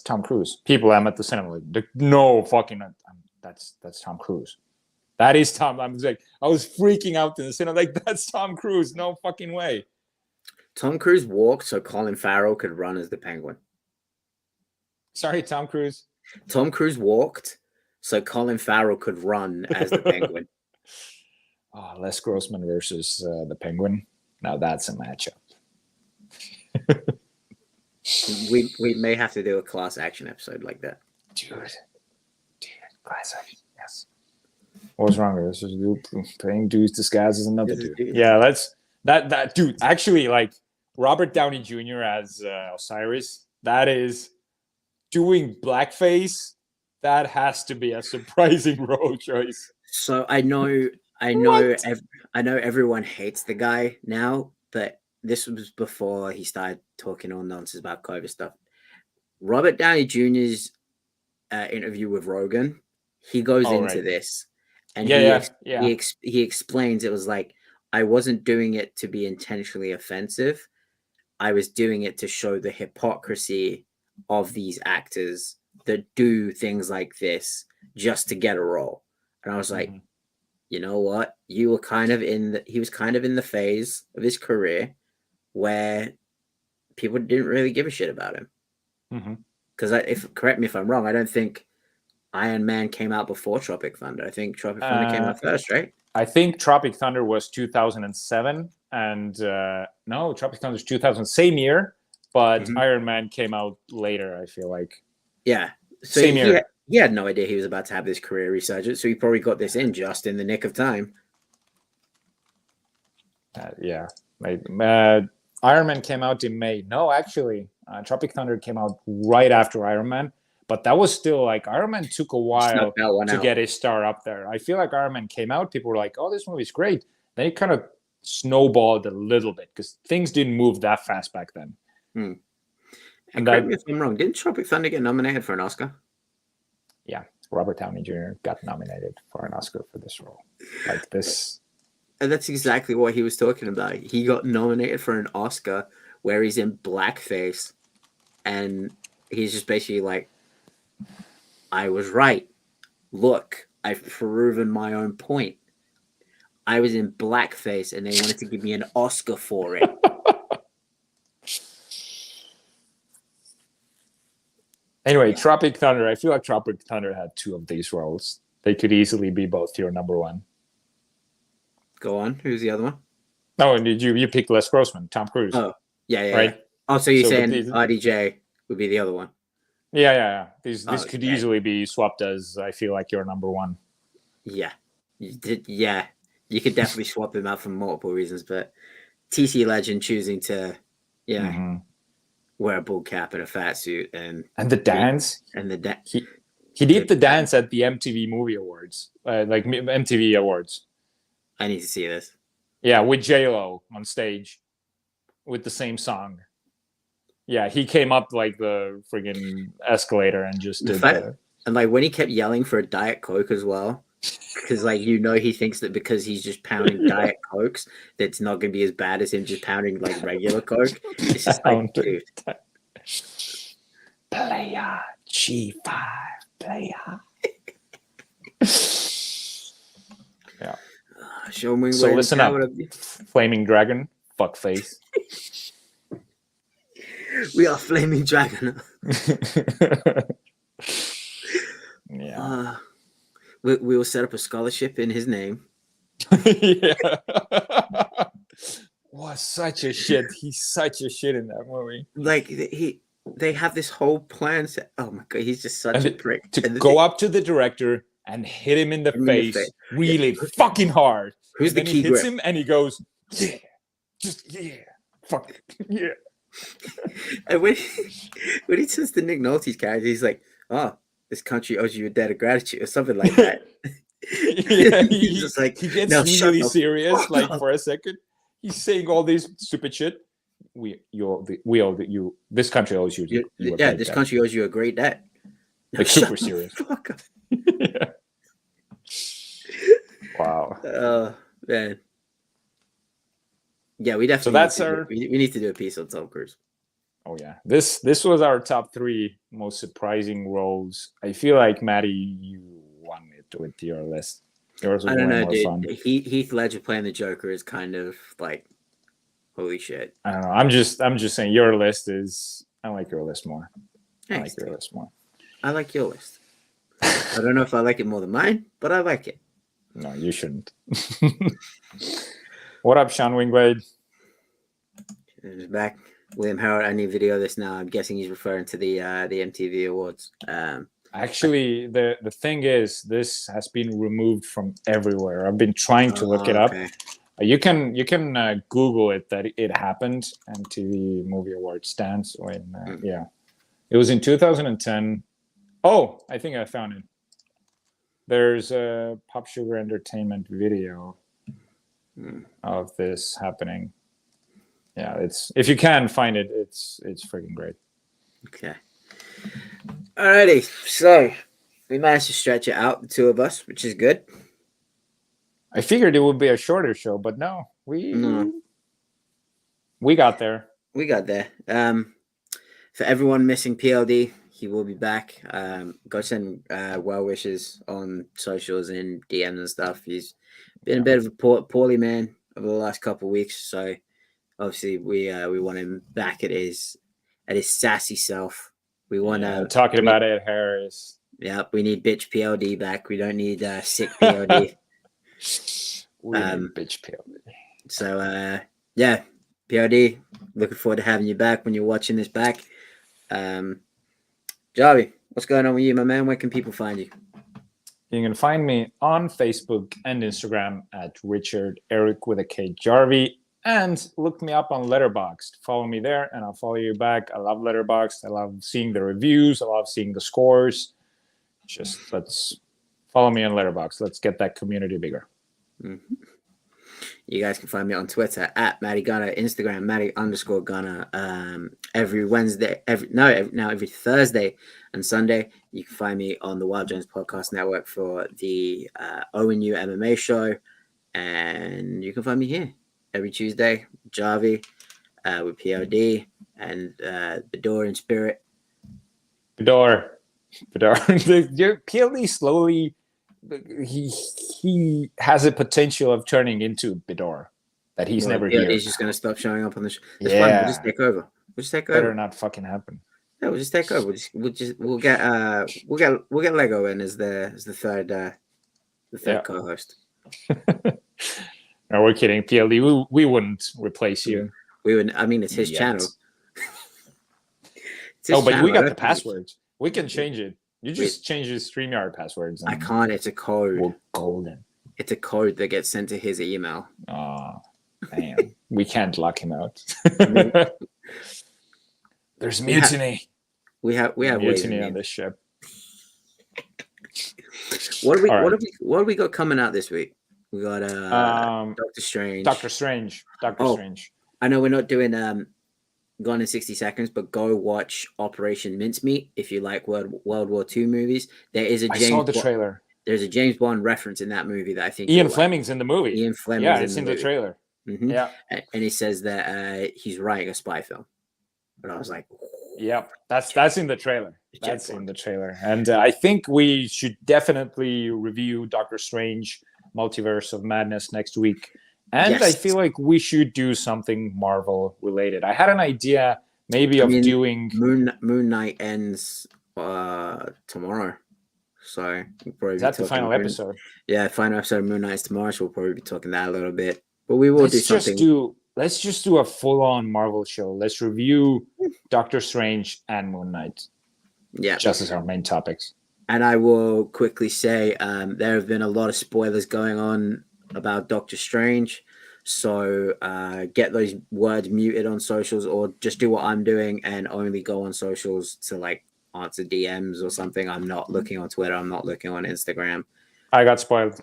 [SPEAKER 3] Tom Cruise. People I'm at the cinema like, no fucking, that's Tom Cruise. That is Tom. I was freaking out in the cinema, like, that's Tom Cruise. No fucking way.
[SPEAKER 2] Tom Cruise walked so Colin Farrell could run as the Penguin.
[SPEAKER 3] Sorry, Tom Cruise.
[SPEAKER 2] Tom Cruise walked so Colin Farrell could run as the Penguin.
[SPEAKER 3] Oh, Les Grossman versus the Penguin. Now that's a matchup.
[SPEAKER 2] we may have to do a class action episode like that.
[SPEAKER 3] Dude, class action, yes. What's wrong with this? Paying dues disguised as another dude. Yeah, that's that dude. Actually, like Robert Downey Jr. as Osiris, that is doing blackface. That has to be a surprising role choice.
[SPEAKER 2] So I know everyone hates the guy now, but this was before he started talking all nonsense about COVID stuff. Robert Downey Jr.'s interview with Rogan, he goes into this, and he explains it was like, I wasn't doing it to be intentionally offensive. I was doing it to show the hypocrisy of these actors that do things like this just to get a role. And I was like, you know what? He was kind of in the phase of his career where people didn't really give a shit about him. Because correct me if I'm wrong, I don't think Iron Man came out before Tropic Thunder. I think Tropic Thunder came out first, right?
[SPEAKER 3] I think Tropic Thunder was 2007, and no, Tropic Thunder was 2000, same year, but Iron Man came out later, I feel like.
[SPEAKER 2] Yeah. So same year. He had no idea he was about to have this career resurgence, so he probably got this in just in the nick of time.
[SPEAKER 3] Iron Man came out in May. No, actually, Tropic Thunder came out right after Iron Man, but that was still like Iron Man took a while to get his star up there. I feel like Iron Man came out, people were like, oh, this movie's great. Then it kind of snowballed a little bit because things didn't move that fast back then.
[SPEAKER 2] And correct me if I'm wrong, didn't Tropic Thunder get nominated for an Oscar?
[SPEAKER 3] Yeah, Robert Downey Jr. got nominated for an Oscar for this role. Like this.
[SPEAKER 2] And that's exactly what he was talking about. He got nominated for an Oscar where he's in blackface. And he's just basically like, I was right. Look, I've proven my own point. I was in blackface and they wanted to give me an Oscar for it.
[SPEAKER 3] Anyway, Tropic Thunder. I feel like Tropic Thunder had two of these roles. They could easily be both your number one.
[SPEAKER 2] Go on. Who's the other one?
[SPEAKER 3] No, did you picked Les Grossman, Tom Cruise?
[SPEAKER 2] Oh, yeah.
[SPEAKER 3] right.
[SPEAKER 2] Oh, so you're
[SPEAKER 3] So,
[SPEAKER 2] saying
[SPEAKER 3] but
[SPEAKER 2] RDJ would be the other one?
[SPEAKER 3] Yeah. This
[SPEAKER 2] Oh,
[SPEAKER 3] could
[SPEAKER 2] yeah.
[SPEAKER 3] easily be swapped as I feel like your number one.
[SPEAKER 2] Yeah. Yeah. You could definitely swap him out for multiple reasons, but TC Legend choosing to, wear a bull cap and a fat suit and
[SPEAKER 3] the dance
[SPEAKER 2] and the dance.
[SPEAKER 3] He did the dance at the MTV Movie Awards, like MTV Awards.
[SPEAKER 2] I need to see this.
[SPEAKER 3] Yeah, with J-Lo on stage with the same song. Yeah, he came up like the friggin' escalator and just did
[SPEAKER 2] and like when he kept yelling for a Diet Coke as well, because like he thinks that because he's just pounding Diet Cokes, that's not gonna be as bad as him just pounding like regular Coke. It's just like, dude.
[SPEAKER 3] Player G5 player. Yeah.
[SPEAKER 2] Show me.
[SPEAKER 3] So listen up, Flaming Dragon, fuckface.
[SPEAKER 2] We are Flaming Dragon.
[SPEAKER 3] Yeah.
[SPEAKER 2] We will set up a scholarship in his name.
[SPEAKER 3] Yeah. Was such a shit. He's such a shit in that movie.
[SPEAKER 2] Like they have this whole plan set. Oh my god, he's just such a prick.
[SPEAKER 3] To go up to the director and hit him in the face really fucking hard.
[SPEAKER 2] Who's the key?
[SPEAKER 3] He hits him and he goes, yeah, just yeah, fuck yeah.
[SPEAKER 2] And when he says to Nick Nolte's character, he's like, "Oh, this country owes you a debt of gratitude," or something like that.
[SPEAKER 3] Yeah,
[SPEAKER 2] he's just like,
[SPEAKER 3] he gets
[SPEAKER 2] "No,
[SPEAKER 3] really serious, like
[SPEAKER 2] up."
[SPEAKER 3] for a second. He's saying all this stupid shit. This country owes you.
[SPEAKER 2] This country owes you a great debt.
[SPEAKER 3] Like super serious.
[SPEAKER 2] Fuck up.
[SPEAKER 3] Yeah. Wow.
[SPEAKER 2] Oh man. Yeah, we definitely.
[SPEAKER 3] So that's
[SPEAKER 2] we need to do a piece on Tom Cruise.
[SPEAKER 3] Oh yeah, this was our top 3 most surprising roles. I feel like Matty, you won it with your list. Yours was
[SPEAKER 2] I don't know,
[SPEAKER 3] more
[SPEAKER 2] dude.
[SPEAKER 3] fun.
[SPEAKER 2] Heath Ledger playing the Joker is kind of like, holy shit.
[SPEAKER 3] I don't know. I'm just saying your list is. I like your list more.
[SPEAKER 2] Thanks,
[SPEAKER 3] I like your list more.
[SPEAKER 2] I like your list. I don't know if I like it more than mine, but I like it.
[SPEAKER 3] No, you shouldn't. What up, Sean Wingblade?
[SPEAKER 2] He's back. William Howard, I need video of this now. I'm guessing he's referring to the MTV Awards.
[SPEAKER 3] Actually, the thing is, this has been removed from everywhere. I've been trying to look it up. You can Google it that it happened. MTV Movie Awards stands when it was in 2010. Oh, I think I found it. There's a Pop Sugar Entertainment video of this happening. Yeah, it's if you can find it, it's freaking great.
[SPEAKER 2] Okay. Alrighty, so we managed to stretch it out, the two of us, which is good.
[SPEAKER 3] I figured it would be a shorter show, but no, we got there.
[SPEAKER 2] We got there. For everyone missing PLD, he will be back. Go send well wishes on socials and DMs and stuff. He's been a bit of a poorly man over the last couple of weeks, so obviously we want him back at his sassy self. We want
[SPEAKER 3] talking about Ed Harris.
[SPEAKER 2] Yeah, we need bitch PLD back. We don't need sick PLD.
[SPEAKER 3] We need bitch PLD.
[SPEAKER 2] So yeah, PLD. Looking forward to having you back when you're watching this back. Jarvi, what's going on with you, my man? Where can people find you?
[SPEAKER 3] You can find me on Facebook and Instagram at Richard-Erik with a K Jarvi, and look me up on Letterboxd. Follow me there, and I'll follow you back. I love Letterboxd. I love seeing the reviews. I love seeing the scores. Just let's follow me on Letterboxd. Let's get that community bigger.
[SPEAKER 2] Mm-hmm. You guys can find me on Twitter at Matty Gunner, Instagram Matty_Gunner. Every Thursday and Sunday, you can find me on the Wild Jones Podcast Network for the ONU MMA show, and you can find me here every Tuesday, Jarvi with POD and Bidoor in spirit.
[SPEAKER 3] Bidoor, PLD slowly. He has a potential of turning into Bidoor that he's never here.
[SPEAKER 2] He's just going to stop showing up on the show. It's fine. We'll just take over.
[SPEAKER 3] Better not fucking happen.
[SPEAKER 2] No, we'll just take over. We'll get Lego in as the third co-host.
[SPEAKER 3] No, we're kidding. PLD, we wouldn't replace you.
[SPEAKER 2] We would. I mean, it's his
[SPEAKER 3] Yet.
[SPEAKER 2] channel. It's his
[SPEAKER 3] Oh, but
[SPEAKER 2] channel.
[SPEAKER 3] we
[SPEAKER 2] I
[SPEAKER 3] got
[SPEAKER 2] don't
[SPEAKER 3] the
[SPEAKER 2] think-
[SPEAKER 3] passwords. We can change it. You just change your StreamYard passwords.
[SPEAKER 2] I can't. It's a code.
[SPEAKER 3] We're golden.
[SPEAKER 2] It's a code that gets sent to his email.
[SPEAKER 3] Oh, damn. We can't lock him out. There's mutiny.
[SPEAKER 2] We have ways
[SPEAKER 3] mutiny
[SPEAKER 2] of
[SPEAKER 3] on this ship.
[SPEAKER 2] What
[SPEAKER 3] All right.
[SPEAKER 2] have we got coming out this week? We got Doctor Strange.
[SPEAKER 3] Doctor Strange. Strange.
[SPEAKER 2] I know we're not doing Gone in 60 Seconds, but go watch Operation Mincemeat if you like World War II movies. There is a
[SPEAKER 3] I saw the trailer.
[SPEAKER 2] There's a James Bond reference in that movie that I think
[SPEAKER 3] Ian Fleming's in the movie.
[SPEAKER 2] Ian Fleming.
[SPEAKER 3] Yeah, it's in the trailer.
[SPEAKER 2] Mm-hmm.
[SPEAKER 3] Yeah.
[SPEAKER 2] And he says that he's writing a spy film. But I was like,
[SPEAKER 3] yep, that's in the trailer. That's in the trailer. And I think we should definitely review Doctor Strange Multiverse of Madness next week. And
[SPEAKER 2] yes.
[SPEAKER 3] I feel like we should do something Marvel related. I had an idea maybe of doing
[SPEAKER 2] Moon Knight ends tomorrow. So we'll probably
[SPEAKER 3] is that the final episode?
[SPEAKER 2] Yeah, final episode of Moon Knight's tomorrow, so we'll probably be talking that a little bit. But we will do something.
[SPEAKER 3] Let's just do a full-on Marvel show. Let's review Doctor Strange and Moon Knight.
[SPEAKER 2] Yeah.
[SPEAKER 3] Just as our main topics.
[SPEAKER 2] And I will quickly say there have been a lot of spoilers going on about Doctor Strange. So get those words muted on socials, or just do what I'm doing and only go on socials to like answer DMs or something. I'm not looking on Twitter. I'm not looking on Instagram.
[SPEAKER 3] I got spoiled.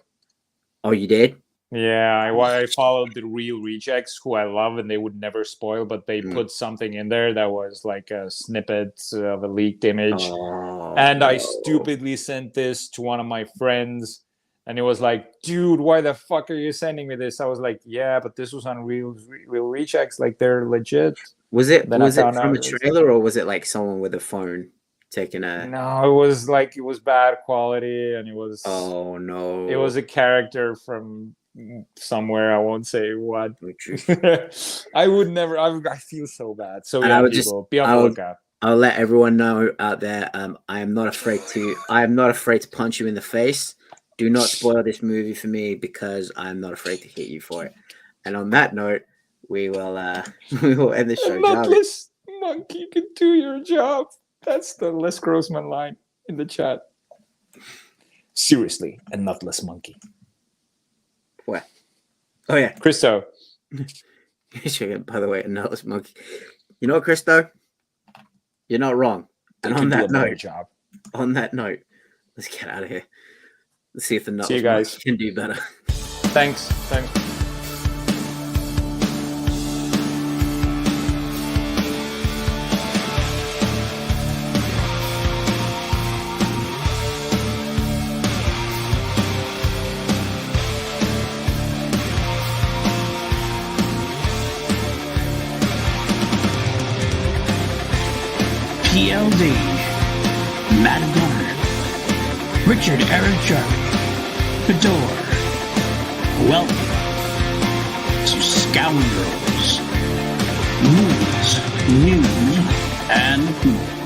[SPEAKER 2] Oh, you did?
[SPEAKER 3] Yeah, I followed the real rejects who I love, and they would never spoil, but they put something in there that was like a snippet of a leaked image. And I stupidly sent this to one of my friends, and it was like, dude, why the fuck are you sending me this? I was like, yeah, but this was on real rejects, like they're legit.
[SPEAKER 2] Was it from a trailer, or was it like someone with a phone taking a?
[SPEAKER 3] No, it was bad quality, and it was.
[SPEAKER 2] Oh no!
[SPEAKER 3] It was a character from somewhere, I won't say what. I would never. I feel so bad. So yeah, people, be on the lookout.
[SPEAKER 2] I'll let everyone know out there. I am not afraid to punch you in the face. Do not spoil this movie for me, because I'm not afraid to hit you for it. And on that note, we will end the show.
[SPEAKER 3] Nutless monkey can do your job. That's the Les Grossman line in the chat. Seriously, a nutless monkey.
[SPEAKER 2] What? Oh yeah,
[SPEAKER 3] Christo.
[SPEAKER 2] By the way, a nutless monkey. You know what, Christo? You're not wrong. And on that note, let's get out of here. Let's see if the nutless monkey can do better.
[SPEAKER 3] Thanks.
[SPEAKER 1] PLD, Matty Gunner, Richard-Erik Jarvi, Bidoor. Welcome to Scoundrels, Movies, News, and Food.